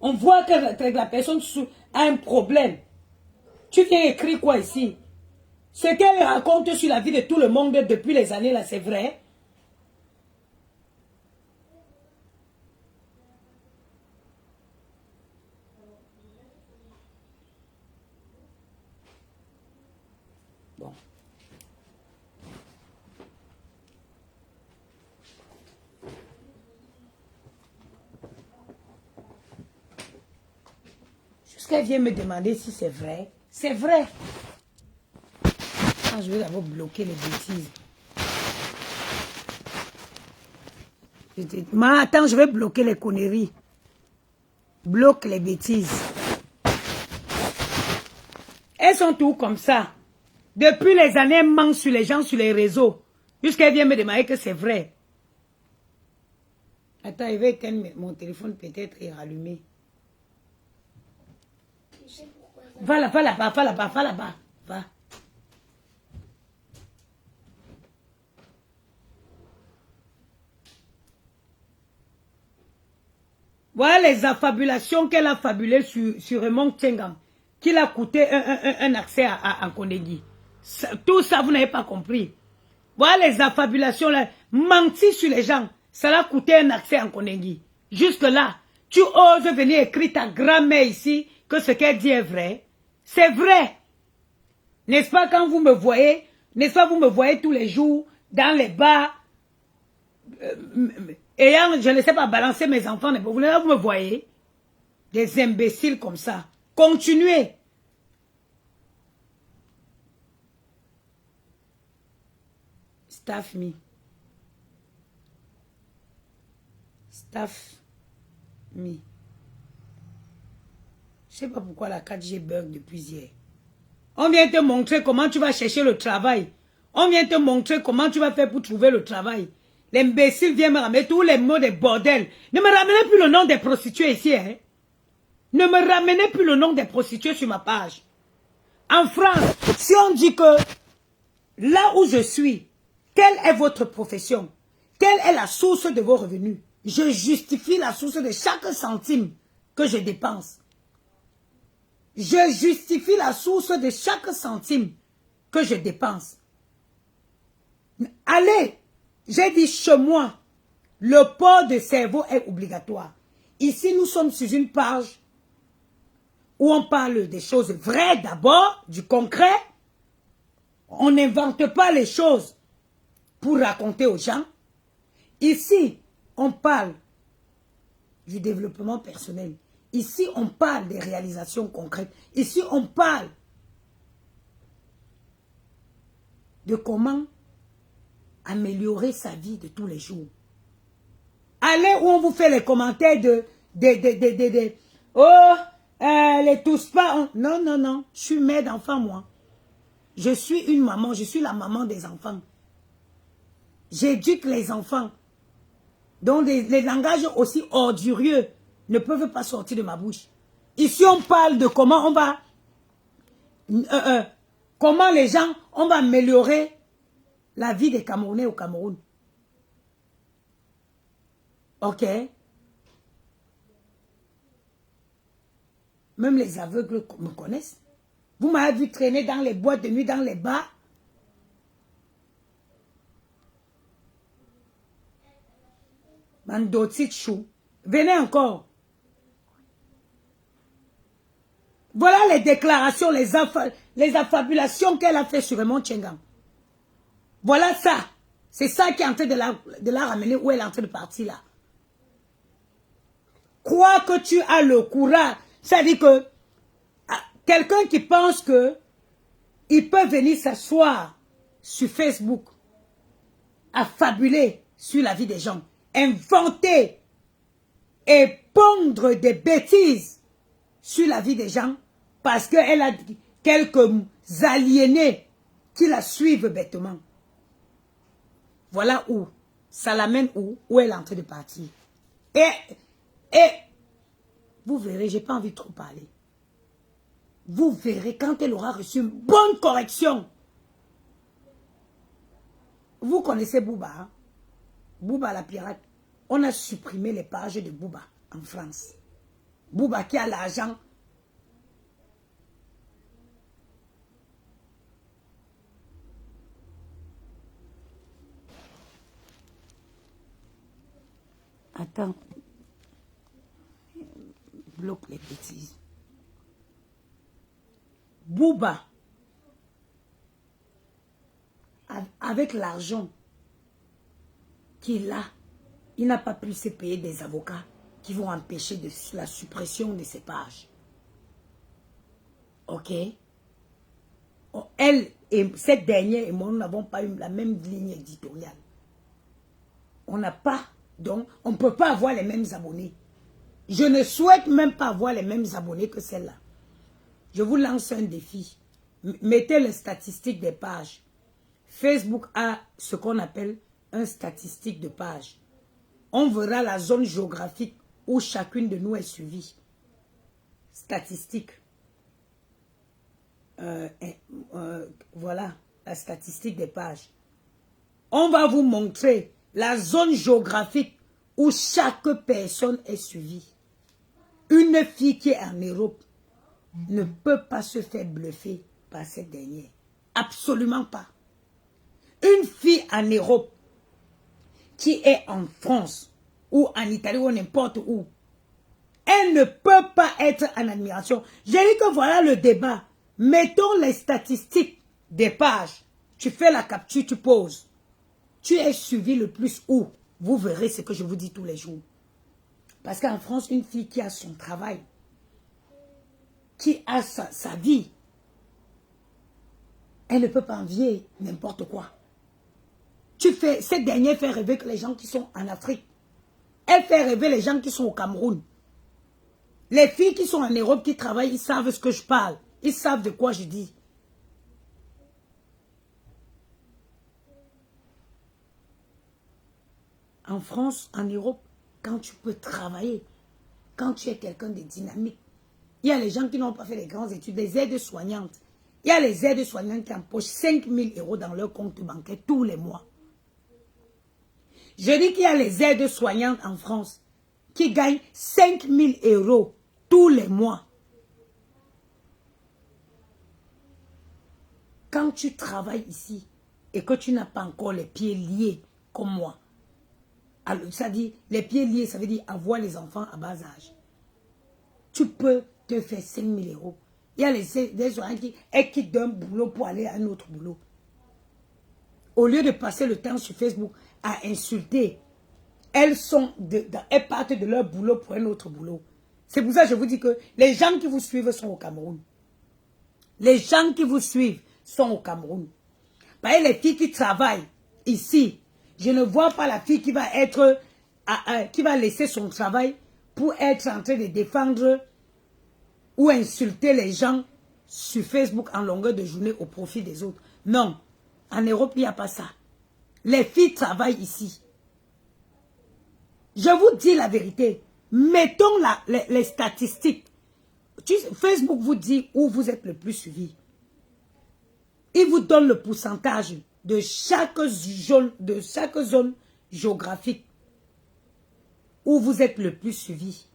On voit que la personne a un problème. Tu viens écrire quoi ici? Ce qu'elle raconte sur la vie de tout le monde depuis les années là, c'est vrai? Bon. Jusqu'à vient me demander si c'est vrai. C'est vrai. Ah, je vais d'abord bloquer les bêtises. Mais attends, je vais bloquer les conneries. Bloque les bêtises. Elles sont tout comme ça. Depuis les années, elles mentent sur les gens, sur les réseaux. Jusqu'à vient me demander que c'est vrai. Attends, il va éteindre mon téléphone, peut-être est rallumé. Va là-bas, va là-bas, va là-bas. Va. Voilà les affabulations qu'elle a fabulées sur Raymond Tchengang, qu'il a coûté un accès à Kondegui. Tout ça, vous n'avez pas compris. Voilà les affabulations, là, mentir sur les gens, ça l'a coûté un accès à Kondegui. Jusque-là, tu oses venir écrire ta grand-mère ici que ce qu'elle dit est vrai. C'est vrai. N'est-ce pas quand vous me voyez, n'est-ce pas vous me voyez tous les jours dans les bars, ayant, je ne sais pas, balancer mes enfants, vous me voyez, des imbéciles comme ça. Continuez. Staff me. Staff me. Je ne sais pas pourquoi la 4G bug depuis hier. On vient te montrer comment tu vas chercher le travail. On vient te montrer comment tu vas faire pour trouver le travail. L'imbécile vient me ramener tous les mots des bordels. Ne me ramenez plus le nom des prostituées ici. Hein? Ne me ramenez plus le nom des prostituées sur ma page. En France, si on dit que là où je suis, quelle est votre profession? Quelle est la source de vos revenus? Je justifie la source de chaque centime que je dépense. Je justifie la source de chaque centime que je dépense. Allez, j'ai dit chez moi, le port de cerveau est obligatoire. Ici, nous sommes sur une page où on parle des choses vraies d'abord, du concret. On n'invente pas les choses pour raconter aux gens. Ici, on parle du développement personnel. Ici, on parle des réalisations concrètes. Ici, on parle de comment améliorer sa vie de tous les jours. Allez où on vous fait les commentaires oh, les tous pas. Non, non, non. Je suis mère d'enfant, moi. Je suis une maman. Je suis la maman des enfants. J'éduque les enfants. Donc les langages aussi ordurieux ne peuvent pas sortir de ma bouche. Ici, on parle de comment on va... comment les gens, on va améliorer la vie des Camerounais au Cameroun. Ok? Même les aveugles me connaissent. Vous m'avez vu traîner dans les boîtes de nuit, dans les bars. Mandoti chou. Venez encore. Voilà les déclarations, les affabulations qu'elle a fait sur Raymond Tchengang. Voilà ça. C'est ça qui est en train de la ramener où elle est en train de partir là. Crois que tu as le courage. C'est-à-dire que quelqu'un qui pense que il peut venir s'asseoir sur Facebook, affabuler sur la vie des gens, inventer et pondre des bêtises sur la vie des gens parce qu'elle a quelques aliénés qui la suivent bêtement. Voilà où ça l'amène où elle est en train de partir. Et vous verrez, j'ai pas envie de trop parler. Vous verrez quand elle aura reçu une bonne correction. Vous connaissez Bouba, hein? Bouba la pirate. On a supprimé les pages de Bouba en France. Bouba qui a l'argent. Attends. Bloque les bêtises. Bouba, avec l'argent qu'il a, il n'a pas pu se payer des avocats qui vont empêcher la suppression de ces pages. Ok? Elle et cette dernière et moi, nous n'avons pas eu la même ligne éditoriale. On n'a pas, donc, on ne peut pas avoir les mêmes abonnés. Je ne souhaite même pas avoir les mêmes abonnés que celle-là. Je vous lance un défi. Mettez les statistiques des pages. Facebook a ce qu'on appelle un statistique de page. On verra la zone géographique où chacune de nous est suivie. Statistique. Voilà, la statistique des pages. On va vous montrer la zone géographique où chaque personne est suivie. Une fille qui est en Europe ne peut pas se faire bluffer par cette dernière. Absolument pas. Une fille en Europe qui est en France ou en Italie ou n'importe où, elle ne peut pas être en admiration. J'ai dit que voilà le débat. Mettons les statistiques des pages. Tu fais la capture, tu poses. Tu es suivi le plus où? Vous verrez ce que je vous dis tous les jours. Parce qu'en France, une fille qui a son travail, qui a sa vie, elle ne peut pas envier n'importe quoi. Cette dernière fait rêver que les gens qui sont en Afrique. Elle fait rêver les gens qui sont au Cameroun. Les filles qui sont en Europe, qui travaillent, ils savent ce que je parle. Ils savent de quoi je dis. En France, en Europe, quand tu peux travailler, quand tu es quelqu'un de dynamique, il y a les gens qui n'ont pas fait les grandes études, des aides-soignantes. Il y a les aides-soignantes qui empochent 5 000 € dans leur compte bancaire tous les mois. Je dis qu'il y a les aides-soignantes en France qui gagnent 5 000 € tous les mois. Quand tu travailles ici et que tu n'as pas encore les pieds liés comme moi, alors, ça dit, les pieds liés, ça veut dire avoir les enfants à bas âge. Tu peux te faire 5 000 €. Il y a des gens qui quittent d'un boulot pour aller à un autre boulot. Au lieu de passer le temps sur Facebook à insulter, elles partent de leur boulot pour un autre boulot. C'est pour ça que je vous dis que les gens qui vous suivent sont au Cameroun. Les gens qui vous suivent sont au Cameroun. Par exemple, les filles qui travaillent ici, je ne vois pas la fille qui va qui va laisser son travail pour être en train de défendre ou insulter les gens sur Facebook en longueur de journée au profit des autres. Non, en Europe, il n'y a pas ça. Les filles travaillent ici. Je vous dis la vérité. Mettons les statistiques. Facebook vous dit où vous êtes le plus suivi. Il vous donne le pourcentage de chaque zone géographique où vous êtes le plus suivi.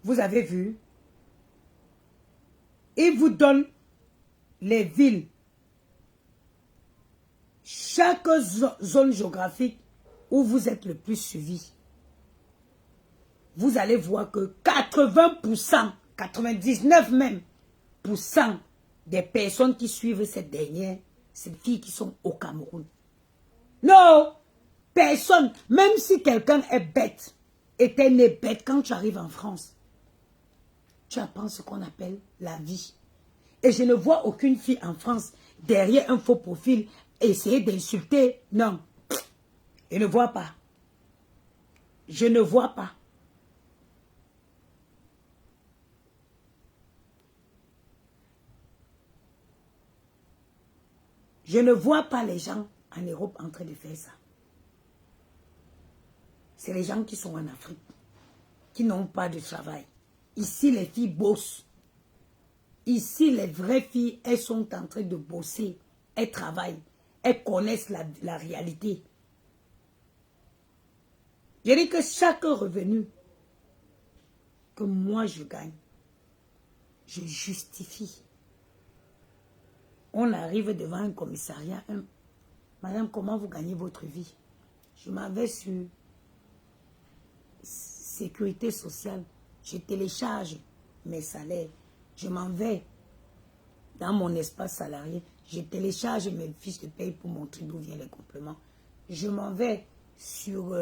Vous avez vu? Il vous donne les villes. Chaque zone géographique où vous êtes le plus suivi. Vous allez voir que 80%, 99 même, des personnes qui suivent cette dernière, c'est des filles qui sont au Cameroun. Non, personne, même si quelqu'un est bête, était né bête, quand tu arrives en France, tu apprends ce qu'on appelle la vie. Et je ne vois aucune fille en France, derrière un faux profil, essayer d'insulter. Non, je ne vois pas. Je ne vois pas. Je ne vois pas les gens en Europe en train de faire ça. C'est les gens qui sont en Afrique, qui n'ont pas de travail. Ici, les filles bossent. Ici, les vraies filles, elles sont en train de bosser. Elles travaillent. Elles connaissent la réalité. Je dis que chaque revenu que moi je gagne, je justifie. On arrive devant un commissariat. Madame, comment vous gagnez votre vie? Je m'en vais sur sécurité sociale. Je télécharge mes salaires. Je m'en vais dans mon espace salarié. Je télécharge mes fiches de paye pour montrer d'où viennent les compléments. Je m'en vais sur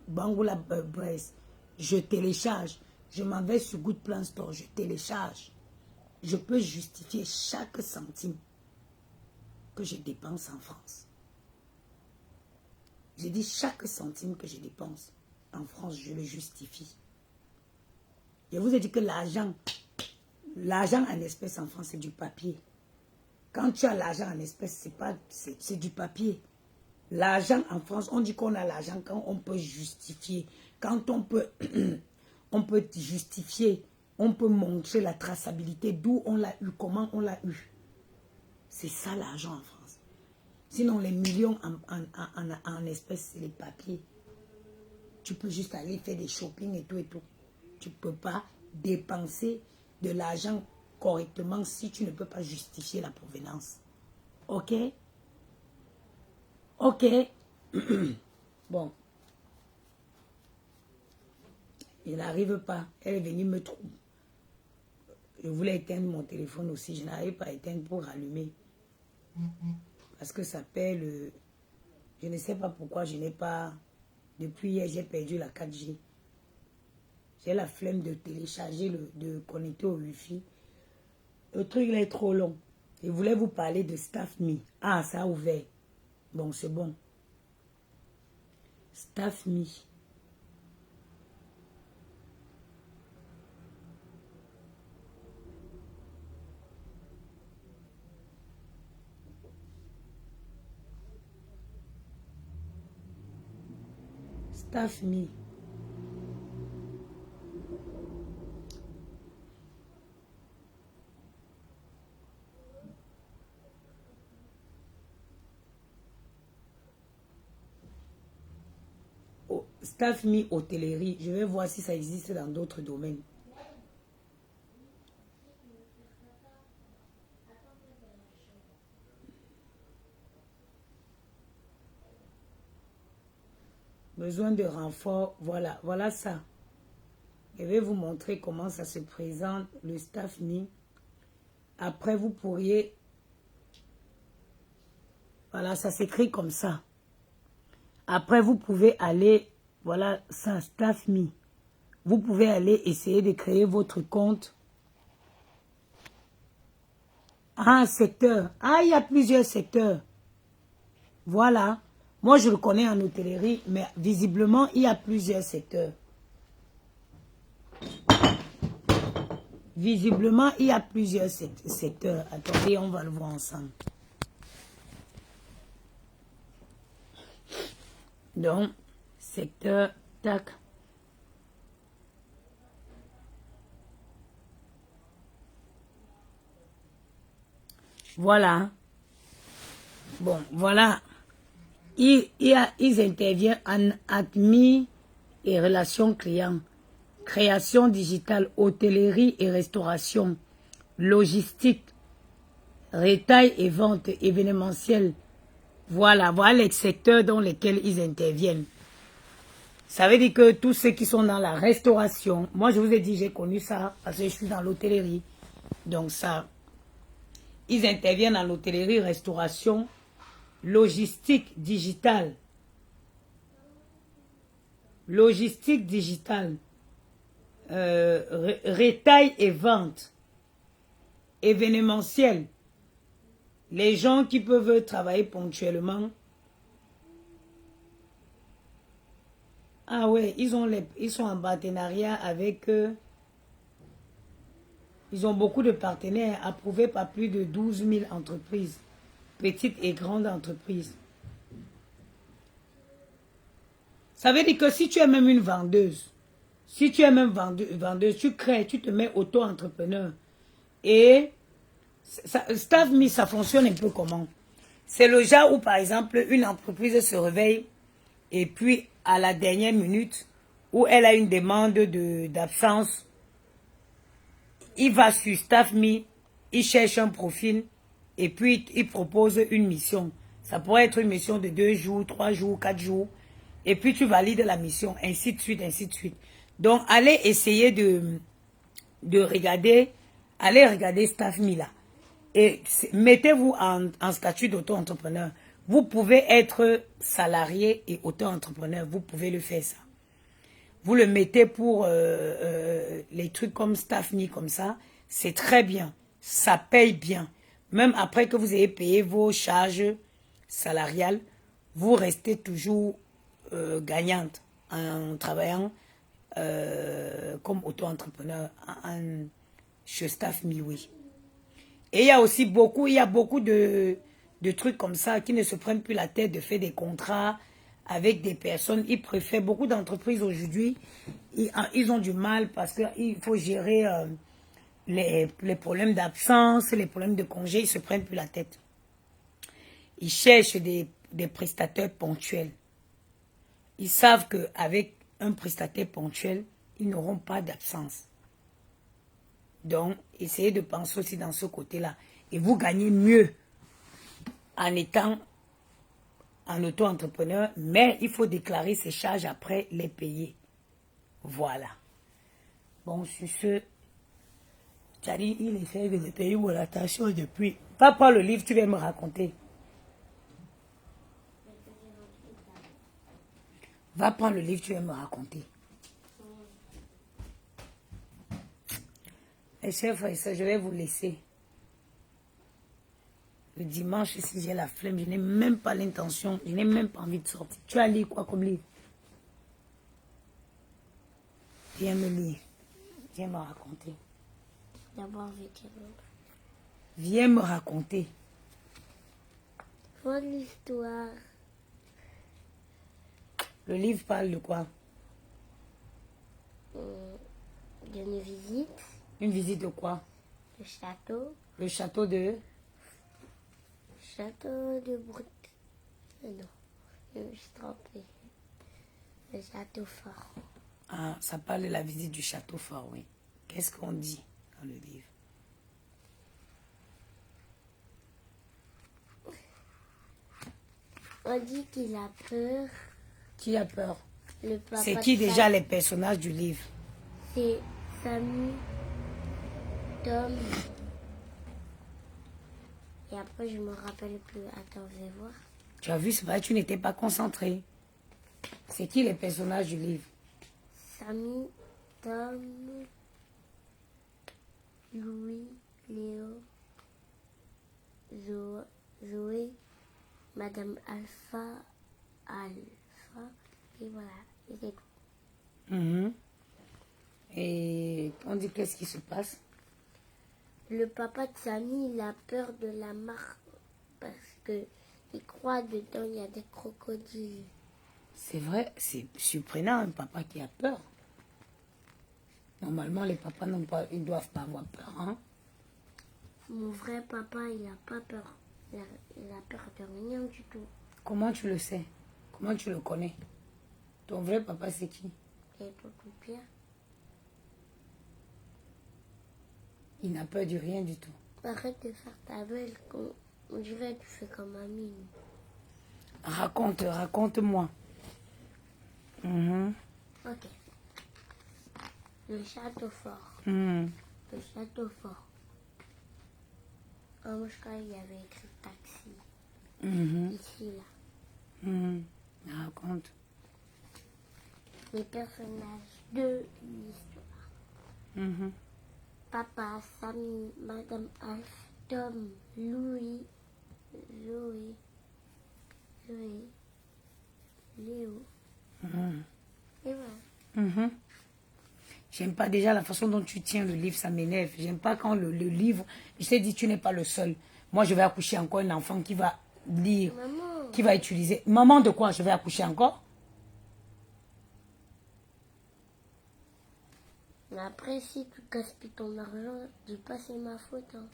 Bangoula Brest. Je télécharge. Je m'en vais sur Good Plan Store. Je télécharge. Je peux justifier chaque centime que je dépense en France. Je dis chaque centime que je dépense en France, je le justifie. Je vous ai dit que l'argent en espèces en France, c'est du papier. Quand tu as l'argent en espèces, c'est du papier. L'argent en France, on dit qu'on a l'argent quand on peut justifier. Quand on peut justifier, on peut montrer la traçabilité, d'où on l'a eu, comment on l'a eu. C'est ça l'argent en France. Sinon, les millions en espèces, c'est les papiers. Tu peux juste aller faire des shopping et tout et tout. Tu ne peux pas dépenser de l'argent correctement si tu ne peux pas justifier la provenance. Ok? Ok? Bon. Il n'arrive pas. Elle est venue me trouver. Je voulais éteindre mon téléphone aussi. Je n'arrive pas à éteindre pour rallumer. Parce que ça pèle. Je ne sais pas pourquoi je n'ai pas... Depuis hier, j'ai perdu la 4G. J'ai la flemme de télécharger, de connecter au Wi-Fi. Le truc là est trop long. Je voulais vous parler de StaffMe. Ah, ça a ouvert. Bon, c'est bon. StaffMe. StaffMe. StaffMe hôtellerie. Je vais voir si ça existe dans d'autres domaines. Besoin de renfort. Voilà, voilà ça. Je vais vous montrer comment ça se présente, le StaffMe. Après, vous pourriez... Voilà, ça s'écrit comme ça. Après, vous pouvez aller... Voilà, ça, StaffMe. Vous pouvez aller essayer de créer votre compte. Ah, secteur. Ah, il y a plusieurs secteurs. Voilà. Moi, je le connais en hôtellerie, mais visiblement, il y a plusieurs secteurs. Visiblement, il y a plusieurs secteurs. Attendez, on va le voir ensemble. Donc, secteur, tac. Voilà. Bon, voilà. Ils interviennent en admis et relations clients, création digitale, hôtellerie et restauration, logistique, retail et vente, événementiel. Voilà les secteurs dans lesquels ils interviennent. Ça veut dire que tous ceux qui sont dans la restauration, moi je vous ai dit, j'ai connu ça parce que je suis dans l'hôtellerie. Donc ça, ils interviennent dans l'hôtellerie, restauration, logistique digitale. Logistique digitale. Retail et vente. Événementiel. Les gens qui peuvent travailler ponctuellement. Ah ouais, ils sont en partenariat avec... ils ont beaucoup de partenaires approuvés par plus de 12 000 entreprises. Petites et grandes entreprises. Ça veut dire que si tu es même une vendeuse, si tu es même vendeuse, tu crées, tu te mets auto-entrepreneur. Et StaffMe, ça fonctionne un peu comment? C'est le genre où, par exemple, une entreprise se réveille et puis à la dernière minute, où elle a une demande d'absence, il va sur StaffMe, il cherche un profil et puis il propose une mission. Ça pourrait être une mission de 2 jours, 3 jours, 4 jours. Et puis tu valides la mission, ainsi de suite, ainsi de suite. Donc, allez essayer de regarder, allez regarder StaffMe là. Et mettez-vous en statut d'auto-entrepreneur. Vous pouvez être salarié et auto-entrepreneur. Vous pouvez le faire ça. Vous le mettez pour les trucs comme StaffMe comme ça. C'est très bien. Ça paye bien. Même après que vous ayez payé vos charges salariales, vous restez toujours gagnante en travaillant comme auto-entrepreneur chez StaffMe, oui. Et il y a aussi beaucoup, de trucs comme ça qui ne se prennent plus la tête de faire des contrats avec des personnes. Ils préfèrent, beaucoup d'entreprises aujourd'hui, ils ont du mal parce qu'il faut gérer les problèmes d'absence, les problèmes de congé, ils ne se prennent plus la tête. Ils cherchent des prestataires ponctuels. Ils savent qu'avec un prestataire ponctuel, ils n'auront pas d'absence. Donc, essayez de penser aussi dans ce côté-là. Et vous gagnez mieux en étant un auto-entrepreneur, mais il faut déclarer ses charges après les payer. Voilà. Bon, sur ce, Tchadi, il essaie de me payer mon attention depuis. Va prendre le livre, tu viens me raconter. Va prendre le livre, tu viens me raconter. Et chers frères et sœurs, je vais vous laisser. Le dimanche, si j'ai la flemme, je n'ai même pas l'intention, je n'ai même pas envie de sortir. Tu as lu quoi comme livre? Viens me lire. Viens me raconter. D'abord, je vais dire. Viens me raconter. Pour l'histoire. Le livre parle de quoi? D'une visite. Une visite de quoi? Le château. Le château de... Château de Brut. Non, je me suis trompée. Le château fort. Ah, ça parle de la visite du château fort, oui. Qu'est-ce qu'on dit dans le livre? On dit qu'il a peur. Qui a peur? Le papa C'est qui de déjà les personnages du livre? C'est Samy, Tom. Et après, je me rappelle plus. Attends, je vais voir. Tu as vu, c'est vrai, tu n'étais pas concentré. C'est qui les personnages du livre? Samy, Tom, Louis, Léo, Zoé, Madame Alpha, et voilà. Et c'est tout. Et on dit qu'est-ce qui se passe? le papa de Samy, il a peur de la mare parce que il croit dedans il y a des crocodiles. C'est vrai, c'est surprenant un papa qui a peur. Normalement, les papas n'ont pas, ils doivent pas avoir peur. Hein? Mon vrai papa, il a pas peur. Il a peur de rien du tout. Comment tu le sais? Comment tu le connais? Ton vrai papa, c'est qui? Et tonton Pierre, Il n'a peur de rien du tout. arrête de faire ta belle. On dirait que tu fais comme Amine. Raconte-moi. Mhm. Ok. Le château fort. Mhm. Le château fort. En Moscou, il y avait écrit taxi. Mhm. Ici, là. Mhm. Raconte. Les personnages de l'histoire. Mhm. Papa, Samy, Madame Alf, Tom, Louis, Léo. Mhm. Et voilà. Mhm. J'aime pas déjà la façon dont tu tiens le livre, ça m'énerve. J'aime pas quand le livre, je t'ai dit, tu n'es pas le seul. Moi, je vais accoucher encore un enfant qui va lire, Maman, qui va utiliser. Maman de quoi? Je vais accoucher encore? mais après, si tu gaspilles ton argent, dis pas c'est ma faute. Hein.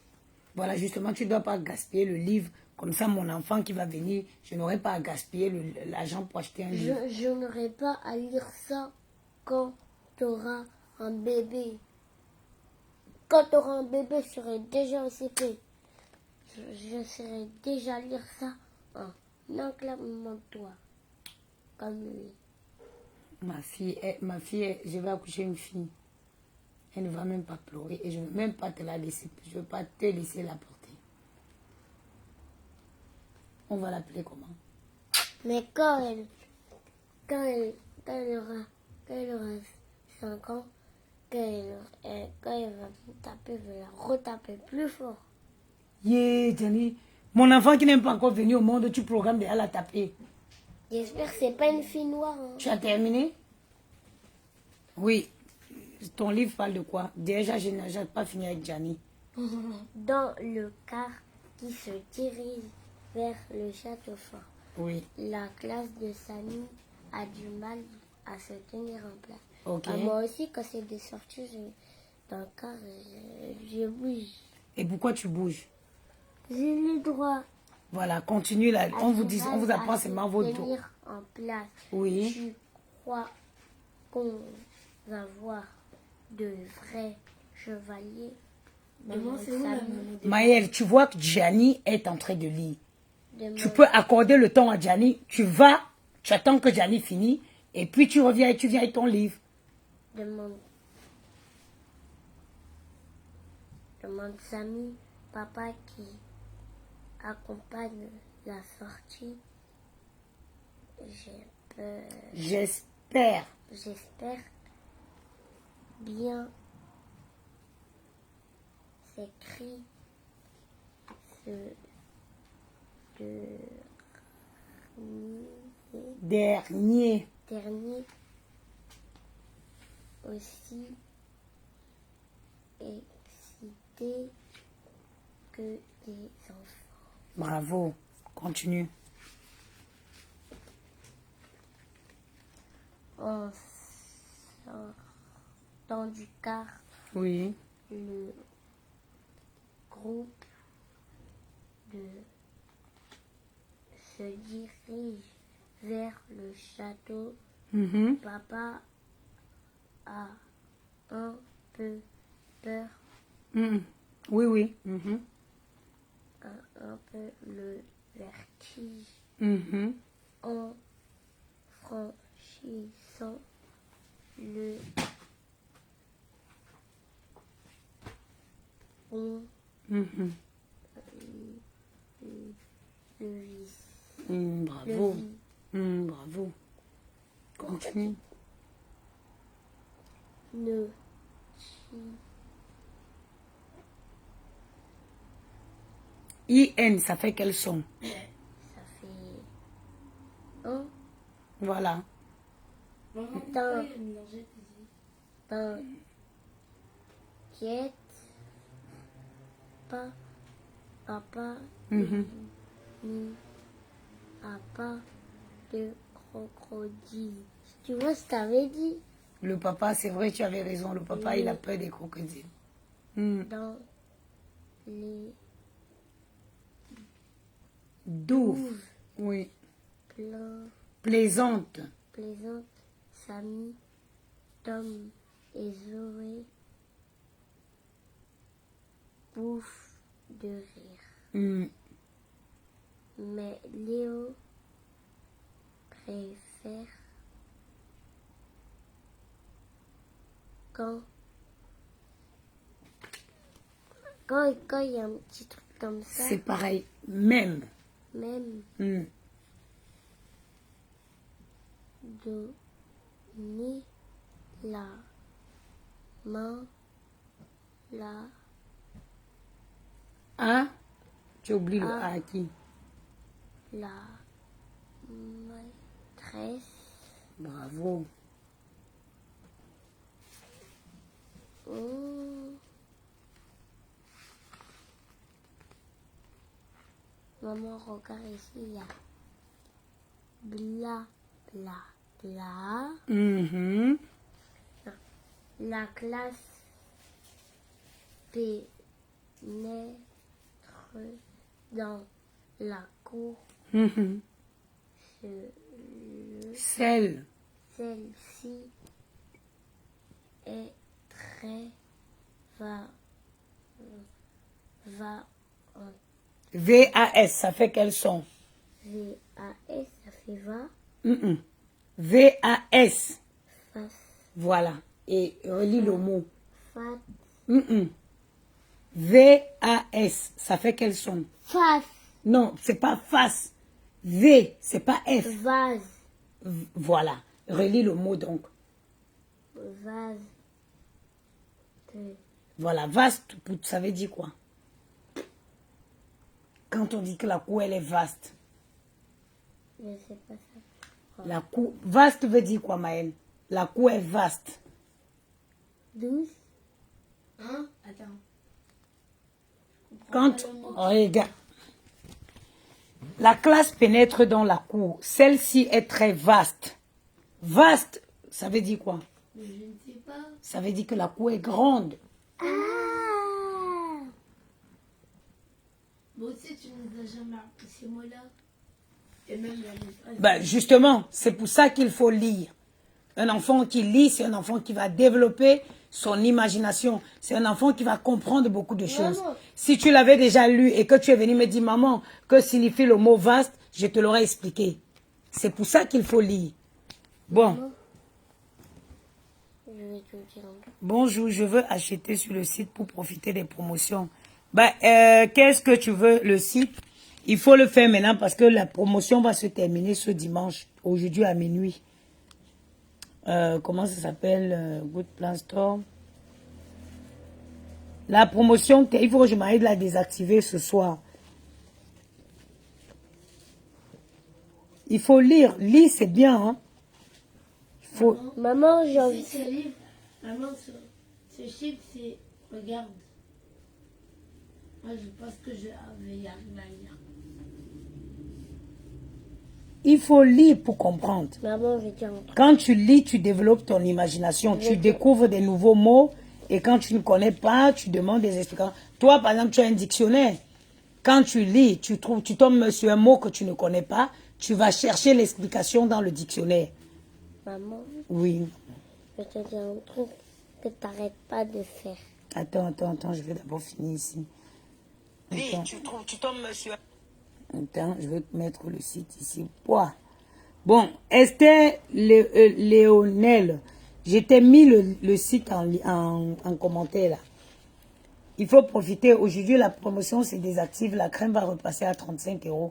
Voilà, justement, tu ne dois pas gaspiller le livre. Comme ça, mon enfant qui va venir, je n'aurai pas à gaspiller l'argent pour acheter un livre. Je n'aurai pas à lire ça quand tu auras un bébé. Quand tu auras un bébé, je serai déjà au CP. Je serai déjà lire ça en un claquement de doigts. Comme lui. Ma fille, je vais accoucher une fille. Elle ne va même pas pleurer et je ne veux même pas te la laisser. Je ne veux pas te laisser la porter. On va l'appeler comment? Mais quand elle aura 5 ans, quand elle va me taper, je vais la retaper plus fort. Yeah, Jenny. Mon enfant qui n'est pas encore venu au monde, tu programmes déjà la taper. J'espère que c'est pas une fille noire. Hein. Tu as terminé? Oui. Ton livre parle de quoi? Déjà, je n'ai pas fini avec Gianni. Dans le car qui se dirige vers le château fort, Oui. la classe de Samy a du mal à se tenir en place. Ok. Moi aussi, quand c'est des sorties, dans le car, je bouge. Et pourquoi tu bouges? J'ai le droit. Voilà, continue là. On vous apprend seulement vos dos. tenir en place. Oui. Tu crois qu'on va voir de vrais chevaliers? Maman, c'est où la maman? Maëlle, tu vois que Gianni est en train de lire. Demande- Tu peux accorder le temps à Gianni. Tu attends que Gianni finisse. Et puis tu reviens et tu viens avec ton livre. Demande Samy, papa qui accompagne la sortie. J'ai peur. J'espère. J'espère bien s'écrit ce Dernier. dernier aussi excité que les enfants. Bravo. Continue. En sortant du car, Oui. le groupe se dirige vers le château. Mhm. Papa a un peu peur, Mhm. Oui, oui. Mhm. un peu le vertige Mhm. en franchissant le pont Mhm. levis. Bravo. Bravo. Continue. Ne IN, ça fait quel son? ça fait un Voilà. Maman, Dans- pourquoi il a mélangé tes yeux? t'inquiète papa Mhm. n'a pas de crocodile. Tu vois ce que t'avais dit? Le papa, c'est vrai, tu avais raison. Le papa, il a peur des crocodiles. Hmm. Dans les Douve. Oui. plaisantes, Plaisante. Samy, Tom et Zoé bouffent de rire. Hmm. Mais Léo préfère quand il y a un petit truc comme ça, C'est pareil. Même. même Hmm. donner la main, la Ah, tu oublies le Ah. A à qui? la maîtresse. Bravo. Oh. Maman, regarde ici, il y a bla bla bla. Mhm. La classe pénètre dans la cour. Mhm. Celle. Celle-ci est très va VAS, ça fait quel son? VAS, ça fait va, Mhm. VAS. face, Voilà. Et relis le mot. fat, Mhm. VAS, ça fait quel son? face, Non, c'est pas face. V, c'est pas F. vase, Voilà. Relis le mot donc. vase, Voilà. Vaste, ça veut dire quoi? Quand on dit que la cour, elle est vaste. je sais pas ça. La cour, vaste veut dire quoi, Maëlle? La cour est vaste. 12, Hein? Attends. Quand, regarde, la classe pénètre dans la cour. Celle-ci est très vaste. Vaste, ça veut dire quoi? Je ne sais pas. Ça veut dire que la cour est grande. ah, Moi aussi, tu nous as jamais appris ces mots-là. Et même la maîtresse. Ben, justement, c'est pour ça qu'il faut lire. Un enfant qui lit, c'est un enfant qui va développer son imagination. C'est un enfant qui va comprendre beaucoup de choses. Maman. Si tu l'avais déjà lu et que tu es venu me dire, maman, que signifie le mot vaste, je te l'aurais expliqué. C'est pour ça qu'il faut lire. Bon, je vais te dire. bonjour, je veux acheter sur le site pour profiter des promotions. Ben, qu'est-ce que tu veux, le site? Il faut le faire maintenant parce que la promotion va se terminer ce dimanche, aujourd'hui à minuit. Comment ça s'appelle? Good Plan Store. La promotion, il faut que je m'arrête de la désactiver ce soir. Il faut lire. Lire, c'est bien. Hein? Il faut... Maman, j'ai Si envie. ce livre, maman, ce chiffre, c'est. Regarde. Moi, je pense que je vais y arriver à lire. Il faut lire pour comprendre. Maman, je vais dire un truc. Quand tu lis, tu développes ton imagination. Tu découvres des nouveaux mots. Et quand tu ne connais pas, tu demandes des explications. Toi, par exemple, tu as un dictionnaire. Quand tu lis, tu tombes sur un mot que tu ne connais pas. Tu vas chercher l'explication dans le dictionnaire. Maman, Oui. je vais te dire un truc que tu n'arrêtes pas de faire. Attends, je vais d'abord finir ici. Attends. Tu tombes sur... Attends, je vais mettre le site ici. Quoi? Bon, Esther Léonel, je t'ai mis le site en commentaire là. Il faut profiter. Aujourd'hui, la promotion se désactive. La crème va repasser à 35 €.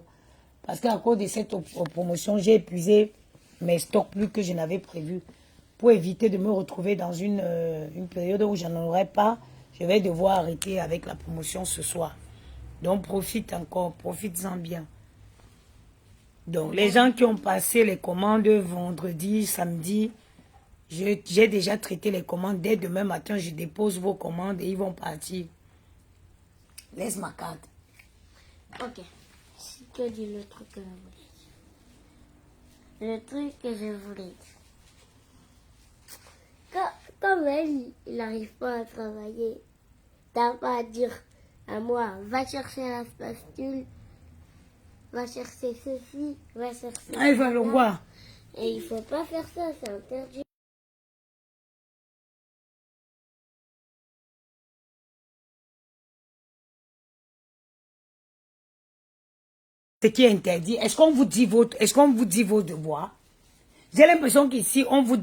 Parce qu'à cause de cette promotion, j'ai épuisé mes stocks plus que je n'avais prévu. Pour éviter de me retrouver dans une période où je n'en aurai pas, je vais devoir arrêter avec la promotion ce soir. Donc, profite encore, profites-en bien. Donc, les gens qui ont passé les commandes vendredi, samedi, j'ai déjà traité les commandes. Dès demain matin, je dépose vos commandes et ils vont partir. Laisse ma carte. Ok. Si tu dis le truc que je voulais dire. Le truc que je voulais dire. Quand même, il n'arrive pas à travailler, t'as pas à dire à moi, va chercher la spatule, va chercher ceci, va chercher Ah, il va le cela. voir. Et il faut pas faire ça, c'est interdit. Ce qui est interdit, est-ce qu'on vous dit vos devoirs? J'ai l'impression qu'ici, on vous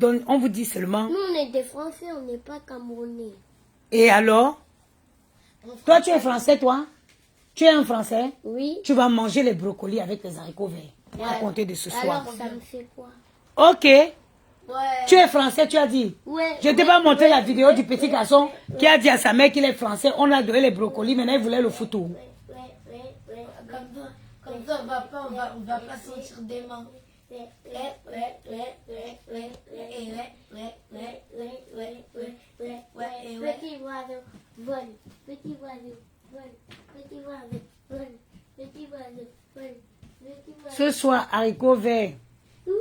dit seulement. Nous, on est des Français, on n'est pas Camerounais. Et alors? Toi, tu es français, toi? Tu es un français? Oui. Tu vas manger les brocolis avec les haricots verts. À Ouais. compter de ce soir. Alors, ça me fait quoi? Ok. Ouais. Tu es français, tu as dit. Ouais. Je t'ai pas montré la vidéo du petit garçon qui a dit à sa mère qu'il est français. On a donné les brocolis, maintenant il voulait le foutre. Ouais. Comme ça, on va pas sentir des mains. Petit oiseau, vole. Petit oiseau, vole. Petit oiseau, vole. Petit oiseau, vole. Petit oiseau. Ce soir, haricots verts. Ouais.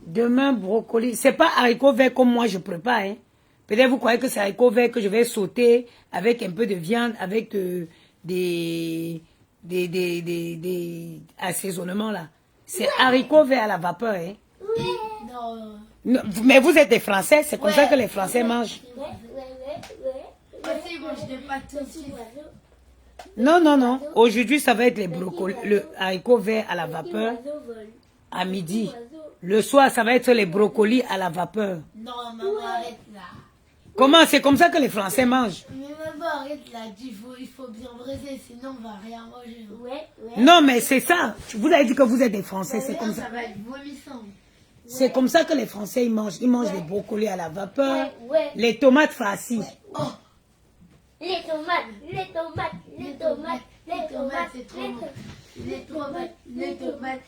Demain, brocoli. C'est pas haricots verts comme moi je prépare. Hein. Peut-être vous croyez que c'est haricots verts que je vais sauter avec un peu de viande, avec des assaisonnements là. C'est haricots verts à la vapeur. Hein. Non. Non, mais vous êtes des Français, c'est comme ça que les Français mangent. Aussi, moi, je n'ai pas tout de suite. Non. Aujourd'hui, ça va être les brocolis, le haricot vert à la vapeur à midi. Le soir, ça va être les brocolis à la vapeur. Non, maman, arrête là. Comment? C'est comme ça que les Français mangent. Mais maman, arrête là. Il faut bien braiser, sinon on va rien manger. Non, mais c'est ça. Vous avez dit que vous êtes des Français, c'est comme Ça ça. va être vomissant. C'est comme ça que les Français ils mangent. Ils mangent les brocolis à la vapeur, Ouais. les tomates farcies. Oh, Les tomates, c'est trop bon. Les tomates.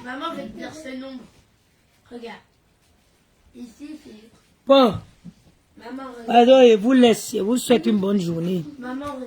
Maman, je vais te dire ce nombre. Regarde. Ici, c'est... Bon, Maman, regarde. alors je vous laisse. Je vous souhaite une bonne journée. Maman, regarde.